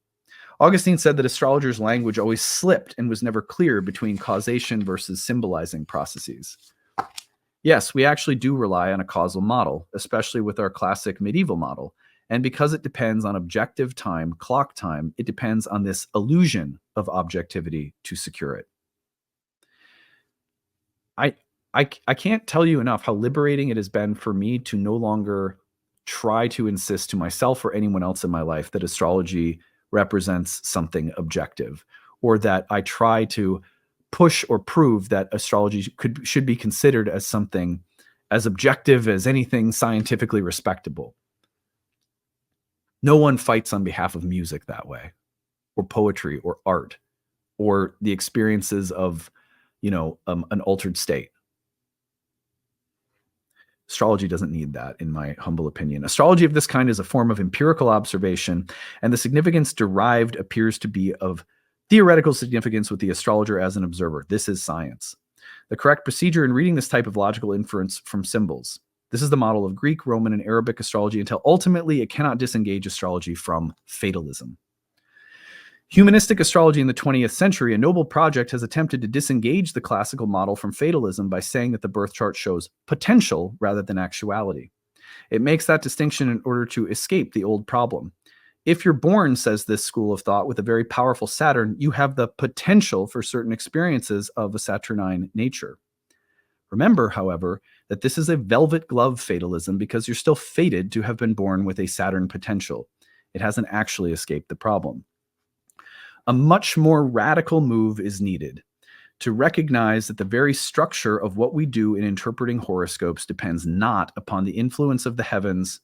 Augustine said that astrologers' language always slipped and was never clear between causation versus symbolizing processes. Yes, we actually do rely on a causal model, especially with our classic medieval model. And because it depends on objective time, clock time, it depends on this illusion of objectivity to secure it. I can't tell you enough how liberating it has been for me to no longer try to insist to myself or anyone else in my life that astrology represents something objective, or that I try to push or prove that astrology should be considered as something as objective as anything scientifically respectable. No one fights on behalf of music that way, or poetry, or art, or the experiences of, an altered state. Astrology doesn't need that, in my humble opinion. Astrology of this kind is a form of empirical observation, and the significance derived appears to be of theoretical significance with the astrologer as an observer. This is science. The correct procedure in reading this type of logical inference from symbols. This is the model of Greek, Roman, and Arabic astrology until ultimately it cannot disengage astrology from fatalism. Humanistic astrology in the 20th century, a noble project, has attempted to disengage the classical model from fatalism by saying that the birth chart shows potential rather than actuality. It makes that distinction in order to escape the old problem. If you're born, says this school of thought, with a very powerful Saturn, you have the potential for certain experiences of a Saturnine nature. Remember, however, that this is a velvet glove fatalism because you're still fated to have been born with a Saturn potential. It hasn't actually escaped the problem. A much more radical move is needed to recognize that the very structure of what we do in interpreting horoscopes depends not upon the influence of the heavens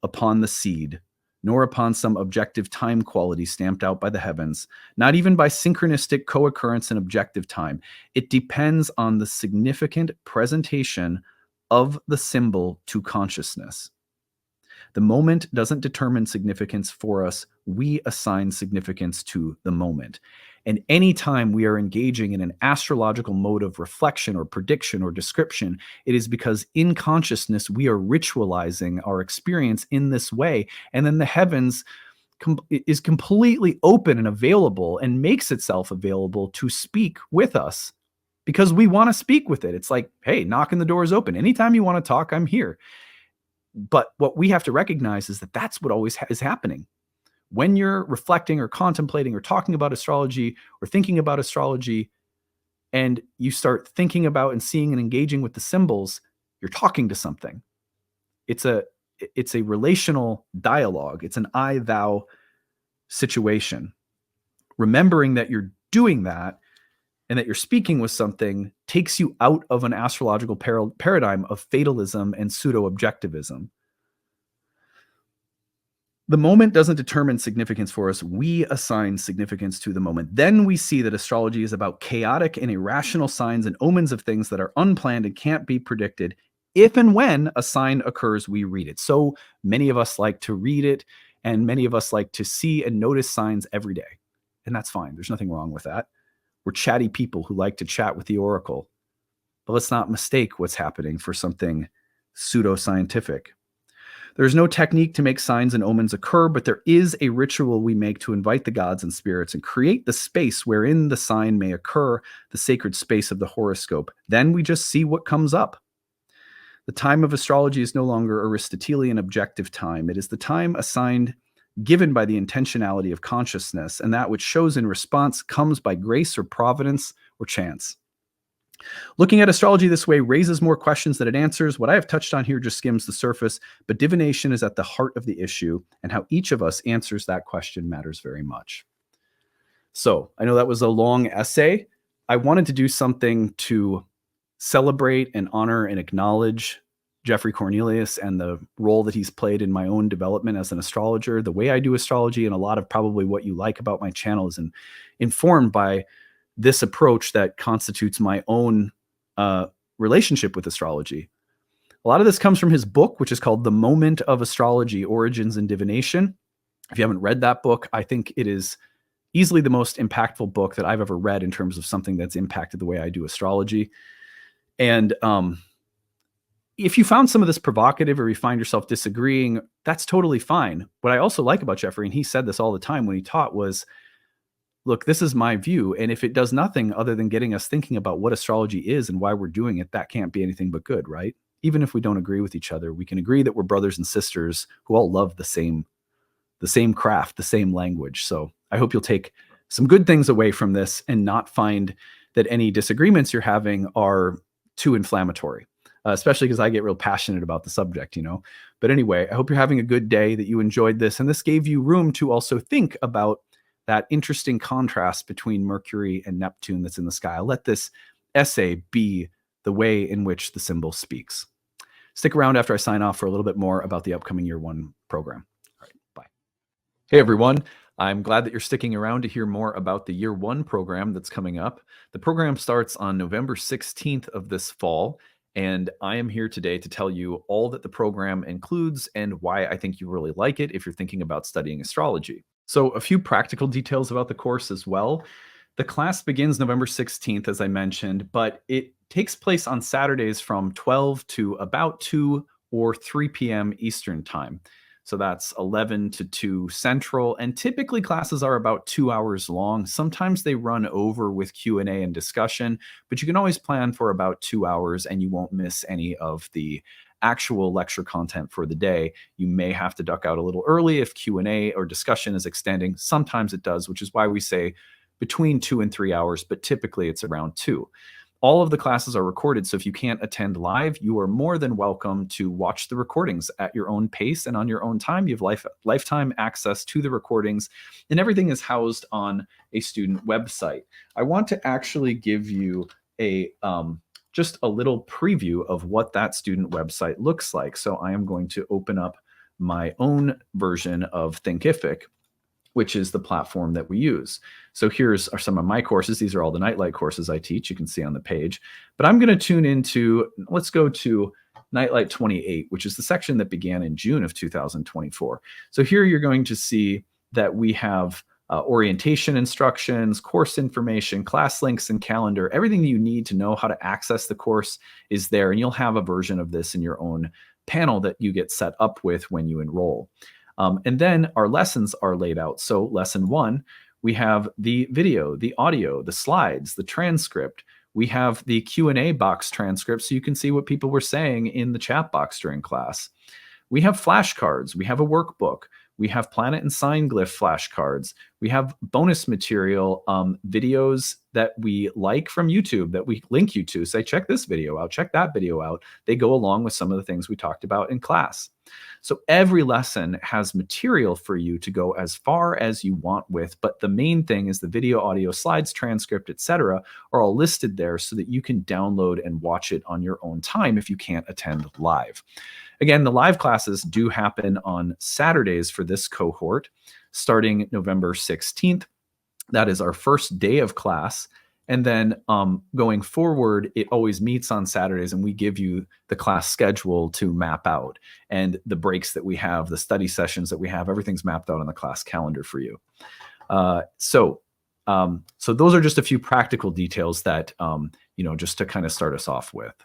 upon the seed, nor upon some objective time quality stamped out by the heavens, not even by synchronistic co-occurrence and objective time. It depends on the significant presentation of the symbol to consciousness. The moment doesn't determine significance for us. We assign significance to the moment. And anytime we are engaging in an astrological mode of reflection or prediction or description, it is because in consciousness, we are ritualizing our experience in this way. And then the heavens is completely open and available and makes itself available to speak with us because we want to speak with it. It's like, hey, knocking the doors open. Anytime you want to talk, I'm here. But what we have to recognize is that that's what always is happening. When you're reflecting or contemplating or talking about astrology or thinking about astrology, and you start thinking about and seeing and engaging with the symbols, you're talking to something. It's a relational dialogue. It's an I-thou situation. Remembering that you're doing that and that you're speaking with something takes you out of an astrological paradigm of fatalism and pseudo-objectivism. The moment doesn't determine significance for us. We assign significance to the moment. Then we see that astrology is about chaotic and irrational signs and omens of things that are unplanned and can't be predicted. If and when a sign occurs, we read it. So many of us like to read it, and many of us like to see and notice signs every day. And that's fine. There's nothing wrong with that. We're chatty people who like to chat with the oracle. But let's not mistake what's happening for something pseudoscientific. There's no technique to make signs and omens occur, but there is a ritual we make to invite the gods and spirits and create the space wherein the sign may occur, the sacred space of the horoscope. Then we just see what comes up. The time of astrology is no longer Aristotelian objective time. It is the time assigned, given by the intentionality of consciousness, and that which shows in response comes by grace or providence or chance. Looking at astrology this way raises more questions than it answers. What I have touched on here just skims the surface, but divination is at the heart of the issue, and how each of us answers that question matters very much. So I know that was a long essay. I wanted to do something to celebrate and honor and acknowledge Jeffrey Cornelius and the role that he's played in my own development as an astrologer. The way I do astrology, and a lot of probably what you like about my channel, is informed by this approach that constitutes my own relationship with astrology. A lot of this comes from his book, which is called The Moment of Astrology, Origins and Divination. If you haven't read that book, I think it is easily the most impactful book that I've ever read in terms of something that's impacted the way I do astrology. And if you found some of this provocative or you find yourself disagreeing, that's totally fine. What I also like about Jeffrey, and he said this all the time when he taught, was, look, this is my view. And if it does nothing other than getting us thinking about what astrology is and why we're doing it, that can't be anything but good, right? Even if we don't agree with each other, we can agree that we're brothers and sisters who all love the same craft, the same language. So I hope you'll take some good things away from this and not find that any disagreements you're having are too inflammatory, especially because I get real passionate about the subject, But anyway, I hope you're having a good day, that you enjoyed this, and this gave you room to also think about that interesting contrast between Mercury and Neptune that's in the sky. I'll let this essay be the way in which the symbol speaks. Stick around after I sign off for a little bit more about the upcoming Year 1 program. All right, bye. Hey, everyone. I'm glad that you're sticking around to hear more about the Year 1 program that's coming up. The program starts on November 16th of this fall, and I am here today to tell you all that the program includes and why I think you really like it if you're thinking about studying astrology. So, a few practical details about the course as well. The class begins November 16th, as I mentioned, but it takes place on Saturdays from 12 to about 2 or 3 p.m. Eastern Time. So that's 11 to 2 Central, and typically classes are about 2 hours long. Sometimes they run over with Q&A and discussion, but you can always plan for about 2 hours and you won't miss any of the actual lecture content for the day. You may have to duck out a little early if Q&A or discussion is extending. Sometimes it does, which is why we say between 2 and 3 hours, but typically it's around 2. All of the classes are recorded, so if you can't attend live, you are more than welcome to watch the recordings at your own pace and on your own time. You have lifetime access to the recordings, and everything is housed on a student website. I want to actually give you a just a little preview of what that student website looks like. So I am going to open up my own version of Thinkific, which is the platform that we use. So here's are some of my courses. These are all the Nightlight courses I teach. You can see on the page. But I'm going to tune into, let's go to Nightlight 28, which is the section that began in June of 2024. So here you're going to see that we have orientation instructions, course information, class links, and calendar. Everything that you need to know how to access the course is there, and you'll have a version of this in your own panel that you get set up with when you enroll. And then our lessons are laid out. So lesson 1, we have the video, the audio, the slides, the transcript. We have the Q&A box transcript so you can see what people were saying in the chat box during class. We have flashcards. We have a workbook. We have planet and sign glyph flashcards. We have bonus material, videos that we like from YouTube that we link you to. Say, check this video out, check that video out. They go along with some of the things we talked about in class. So every lesson has material for you to go as far as you want with, but the main thing is the video, audio, slides, transcript, etc. are all listed there so that you can download and watch it on your own time if you can't attend live. Again, the live classes do happen on Saturdays for this cohort, starting November 16th. That is our first day of class. And then going forward, it always meets on Saturdays, and we give you the class schedule to map out. And the breaks that we have, the study sessions that we have, everything's mapped out on the class calendar for you. So those are just a few practical details that, just to kind of start us off with.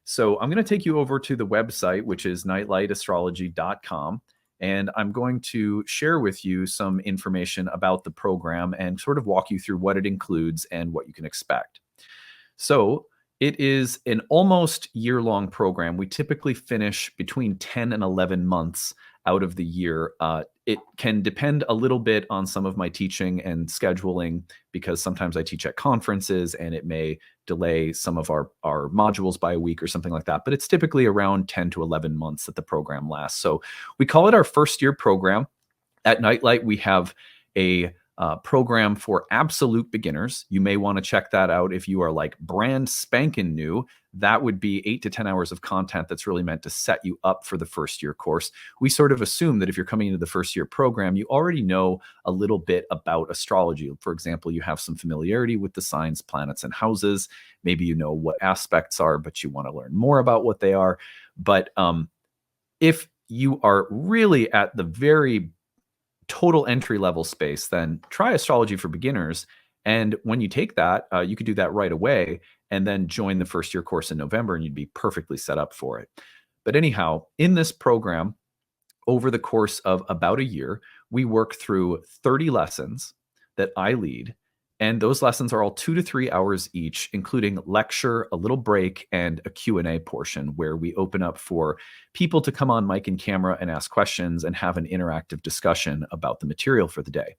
So I'm going to take you over to the website, which is nightlightastrology.com. And I'm going to share with you some information about the program and sort of walk you through what it includes and what you can expect. So it is an almost year-long program. We typically finish between 10 and 11 months out of the year. It can depend a little bit on some of my teaching and scheduling because sometimes I teach at conferences and it may delay some of our modules by a week or something like that. But it's typically around 10 to 11 months that the program lasts. So we call it our first year program. At Nightlight, we have a program for absolute beginners. You may want to check that out if you are like brand spanking new. That would be 8 to 10 hours of content that's really meant to set you up for the first year course. We sort of assume that if you're coming into the first year program, you already know a little bit about astrology. For example, you have some familiarity with the signs, planets, and houses. Maybe you know what aspects are, but you want to learn more about what they are. But if you are really at the very total entry level space, then try Astrology for Beginners. And when you take that, you could do that right away and then join the first year course in November and you'd be perfectly set up for it. But anyhow, in this program, over the course of about a year, we work through 30 lessons that I lead. And those lessons are all 2 to 3 hours each, including lecture, a little break, and a Q&A portion where we open up for people to come on mic and camera and ask questions and have an interactive discussion about the material for the day.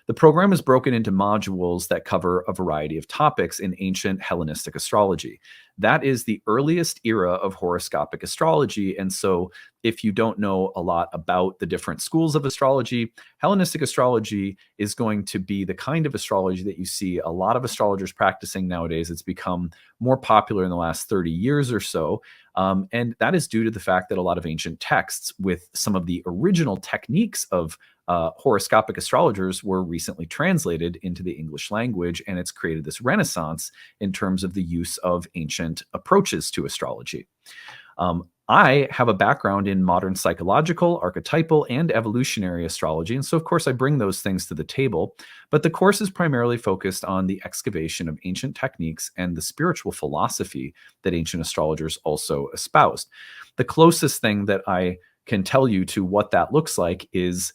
The program is broken into modules that cover a variety of topics in ancient Hellenistic astrology. That is the earliest era of horoscopic astrology. And so if you don't know a lot about the different schools of astrology, Hellenistic astrology is going to be the kind of astrology that you see a lot of astrologers practicing nowadays. It's become more popular in the last 30 years or so. And that is due to the fact that a lot of ancient texts with some of the original techniques of horoscopic astrologers were recently translated into the English language, and it's created this renaissance in terms of the use of ancient approaches to astrology. I have a background in modern psychological, archetypal, and evolutionary astrology. And so, of course, I bring those things to the table. But the course is primarily focused on the excavation of ancient techniques and the spiritual philosophy that ancient astrologers also espoused. The closest thing that I can tell you to what that looks like is,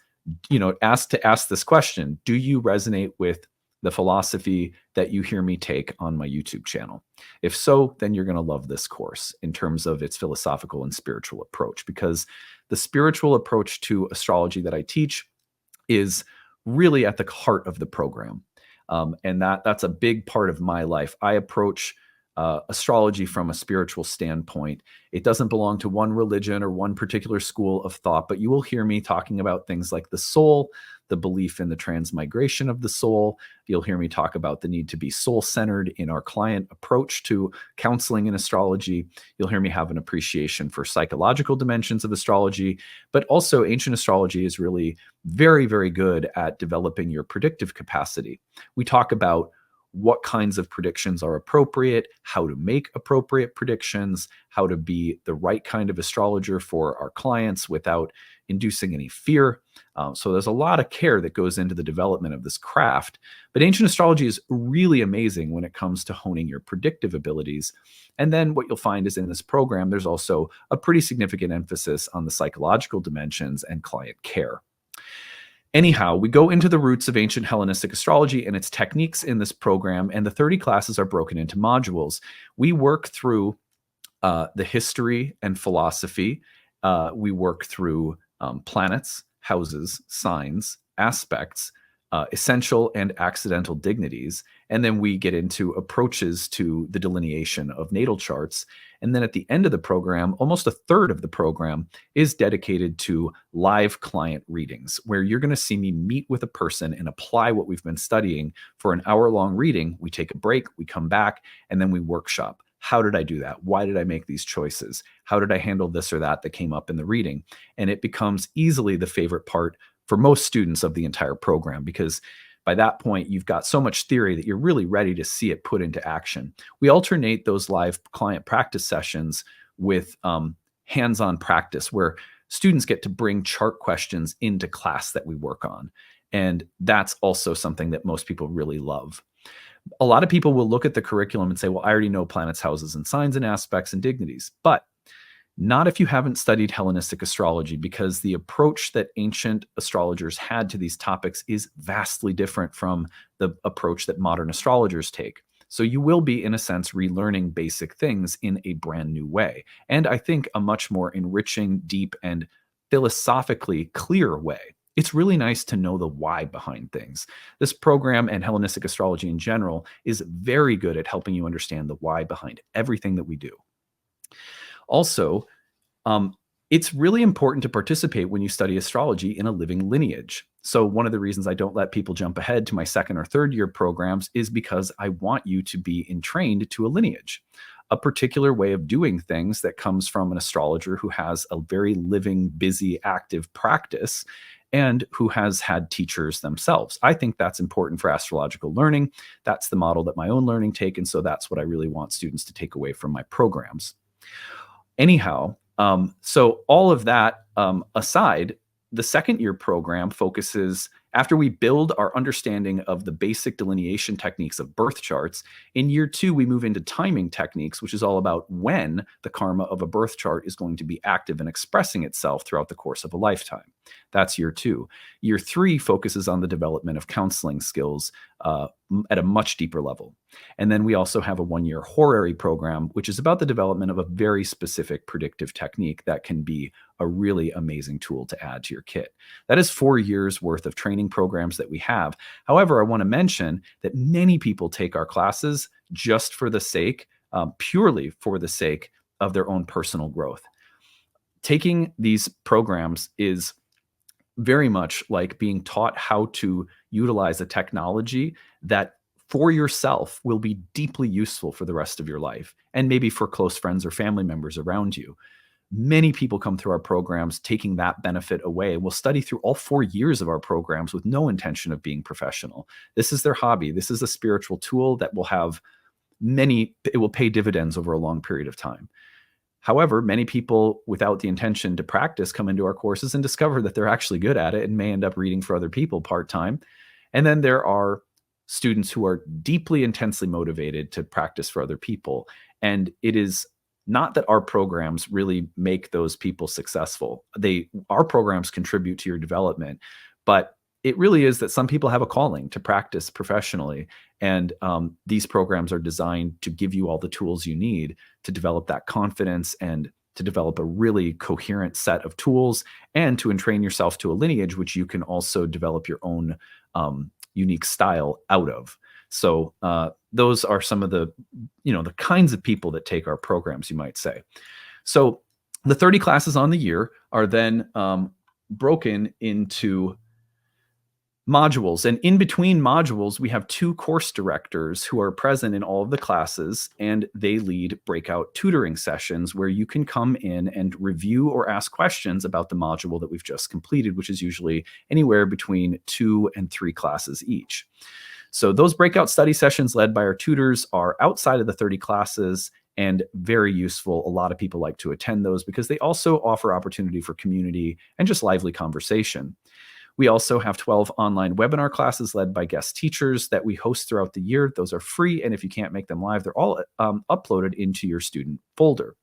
ask this question: do you resonate with the philosophy that you hear me take on my YouTube channel? If so, then you're going to love this course in terms of its philosophical and spiritual approach, because the spiritual approach to astrology that I teach is really at the heart of the program. And that's a big part of my life. I approach astrology from a spiritual standpoint. It doesn't belong to one religion or one particular school of thought, but you will hear me talking about things like the soul, the belief in the transmigration of the soul. You'll hear me talk about the need to be soul-centered in our client approach to counseling in astrology. You'll hear me have an appreciation for psychological dimensions of astrology, but also ancient astrology is really very, very good at developing your predictive capacity. We talk about what kinds of predictions are appropriate, how to make appropriate predictions, how to be the right kind of astrologer for our clients without inducing any fear. So there's a lot of care that goes into the development of this craft. But ancient astrology is really amazing when it comes to honing your predictive abilities. And then what you'll find is in this program, there's also a pretty significant emphasis on the psychological dimensions and client care. Anyhow, we go into the roots of ancient Hellenistic astrology and its techniques in this program, and the 30 classes are broken into modules. We work through the history and philosophy. We work through planets, houses, signs, aspects, essential and accidental dignities. And then we get into approaches to the delineation of natal charts. And then at the end of the program, almost a third of the program is dedicated to live client readings, where you're going to see me meet with a person and apply what we've been studying for an hour-long reading. We take a break, we come back, and then we workshop. How did I do that? Why did I make these choices? How did I handle this or that came up in the reading? And it becomes easily the favorite part for most students of the entire program, because by that point, you've got so much theory that you're really ready to see it put into action. We alternate those live client practice sessions with hands-on practice, where students get to bring chart questions into class that we work on. And that's also something that most people really love. A lot of people will look at the curriculum and say, well, I already know planets, houses, and signs and aspects and dignities. But not if you haven't studied Hellenistic astrology, because the approach that ancient astrologers had to these topics is vastly different from the approach that modern astrologers take. So you will be, in a sense, relearning basic things in a brand new way. And I think a much more enriching, deep, and philosophically clear way. It's really nice to know the why behind things. This program and Hellenistic astrology in general is very good at helping you understand the why behind everything that we do. Also, it's really important to participate when you study astrology in a living lineage. So one of the reasons I don't let people jump ahead to my second or third year programs is because I want you to be entrained to a lineage, a particular way of doing things that comes from an astrologer who has a very living, busy, active practice and who has had teachers themselves. I think that's important for astrological learning. That's the model that my own learning take, and so that's what I really want students to take away from my programs. Anyhow, so all of that aside, the second year program focuses, after we build our understanding of the basic delineation techniques of birth charts, in year 2, we move into timing techniques, which is all about when the karma of a birth chart is going to be active and expressing itself throughout the course of a lifetime. That's year 2. Year 3 focuses on the development of counseling skills at a much deeper level. And then we also have a 1-year horary program, which is about the development of a very specific predictive technique that can be a really amazing tool to add to your kit. That is 4 years worth of training programs that we have. However, I want to mention that many people take our classes just for the sake, purely for the sake of their own personal growth. Taking these programs is very much like being taught how to utilize a technology that for yourself will be deeply useful for the rest of your life, and maybe for close friends or family members around you. Many people come through our programs taking that benefit away and will study through all 4 years of our programs with no intention of being professional. This is their hobby. This is a spiritual tool that will have it will pay dividends over a long period of time. However, many people without the intention to practice come into our courses and discover that they're actually good at it and may end up reading for other people part-time. And then there are students who are deeply, intensely motivated to practice for other people. And it is not that our programs really make those people successful. Our programs contribute to your development, but it really is that some people have a calling to practice professionally. And these programs are designed to give you all the tools you need to develop that confidence and to develop a really coherent set of tools and to entrain yourself to a lineage, which you can also develop your own unique style out of. So those are some of the kinds of people that take our programs, you might say. So the 30 classes on the year are then broken into modules. And in between modules, we have 2 course directors who are present in all of the classes, and they lead breakout tutoring sessions where you can come in and review or ask questions about the module that we've just completed, which is usually anywhere between 2 and 3 classes each. So those breakout study sessions led by our tutors are outside of the 30 classes and very useful. A lot of people like to attend those because they also offer opportunity for community and just lively conversation. We also have 12 online webinar classes led by guest teachers that we host throughout the year. Those are free, and if you can't make them live, they're all uploaded into your student folder.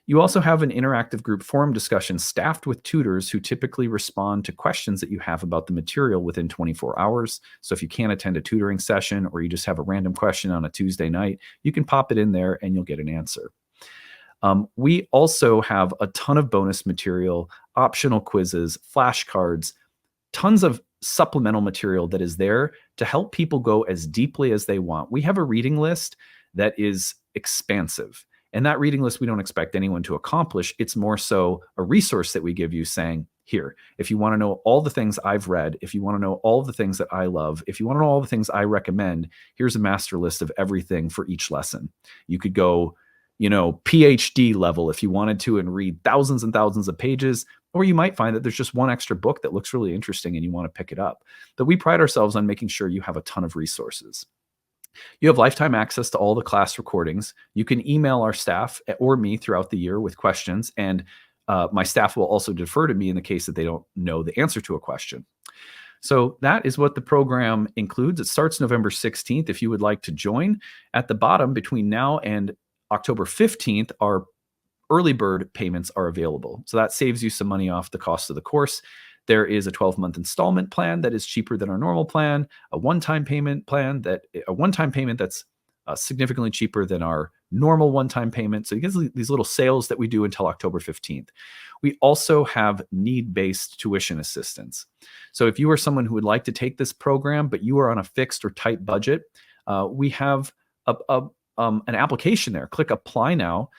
You also have an interactive group forum discussion staffed with tutors who typically respond to questions that you have about the material within 24 hours. So if you can't attend a tutoring session or you just have a random question on a Tuesday night, you can pop it in there and you'll get an answer. We also have a ton of bonus material, optional quizzes, flashcards, tons of supplemental material that is there to help people go as deeply as they want. We have a reading list that is expansive. And that reading list, we don't expect anyone to accomplish. It's more so a resource that we give you saying, here, if you want to know all the things I've read, if you want to know all the things that I love, if you want to know all the things I recommend, here's a master list of everything for each lesson. You could go, PhD level if you wanted to and read thousands and thousands of pages, or you might find that there's just one extra book that looks really interesting and you want to pick it up. But we pride ourselves on making sure you have a ton of resources. You have lifetime access to all the class recordings. You can email our staff or me throughout the year with questions, and my staff will also defer to me in the case that they don't know the answer to a question. So that is what the program includes. It starts November 16th. If you would like to join, at the bottom between now and October 15th, our early bird payments are available. So that saves you some money off the cost of the course. There is a 12-month installment plan that is cheaper than our normal plan, a one-time payment that's significantly cheaper than our normal one-time payment. So you get these little sales that we do until October 15th. We also have need-based tuition assistance. So if you are someone who would like to take this program, but you are on a fixed or tight budget, we have an application there. Click apply now.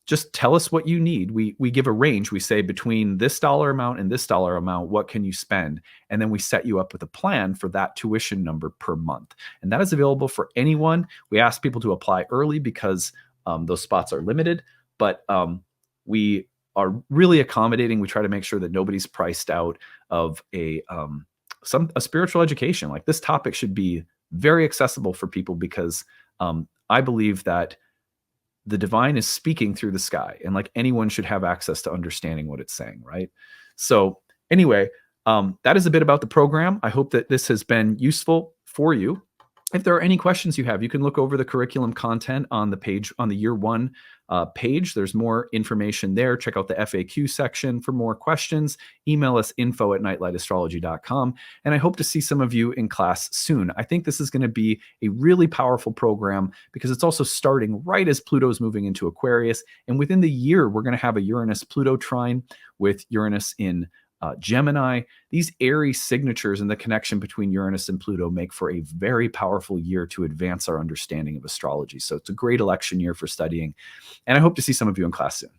Just tell us what you need. We give a range. We say between this dollar amount and this dollar amount, what can you spend? And then we set you up with a plan for that tuition number per month. And that is available for anyone. We ask people to apply early because those spots are limited, but we are really accommodating. We try to make sure that nobody's priced out of a spiritual education. Like, this topic should be very accessible for people because I believe that the divine is speaking through the sky, and like anyone should have access to understanding what it's saying, right? So anyway, that is a bit about the program. I hope that this has been useful for you. If there are any questions you have, you can look over the curriculum content on the page, on the year 1 page. There's more information there. Check out the FAQ section for more questions. Email us info@nightlightastrology.com. And I hope to see some of you in class soon. I think this is going to be a really powerful program because it's also starting right as Pluto is moving into Aquarius. And within the year, we're going to have a Uranus-Pluto trine with Uranus in Gemini. These airy signatures and the connection between Uranus and Pluto make for a very powerful year to advance our understanding of astrology. So it's a great election year for studying. And I hope to see some of you in class soon.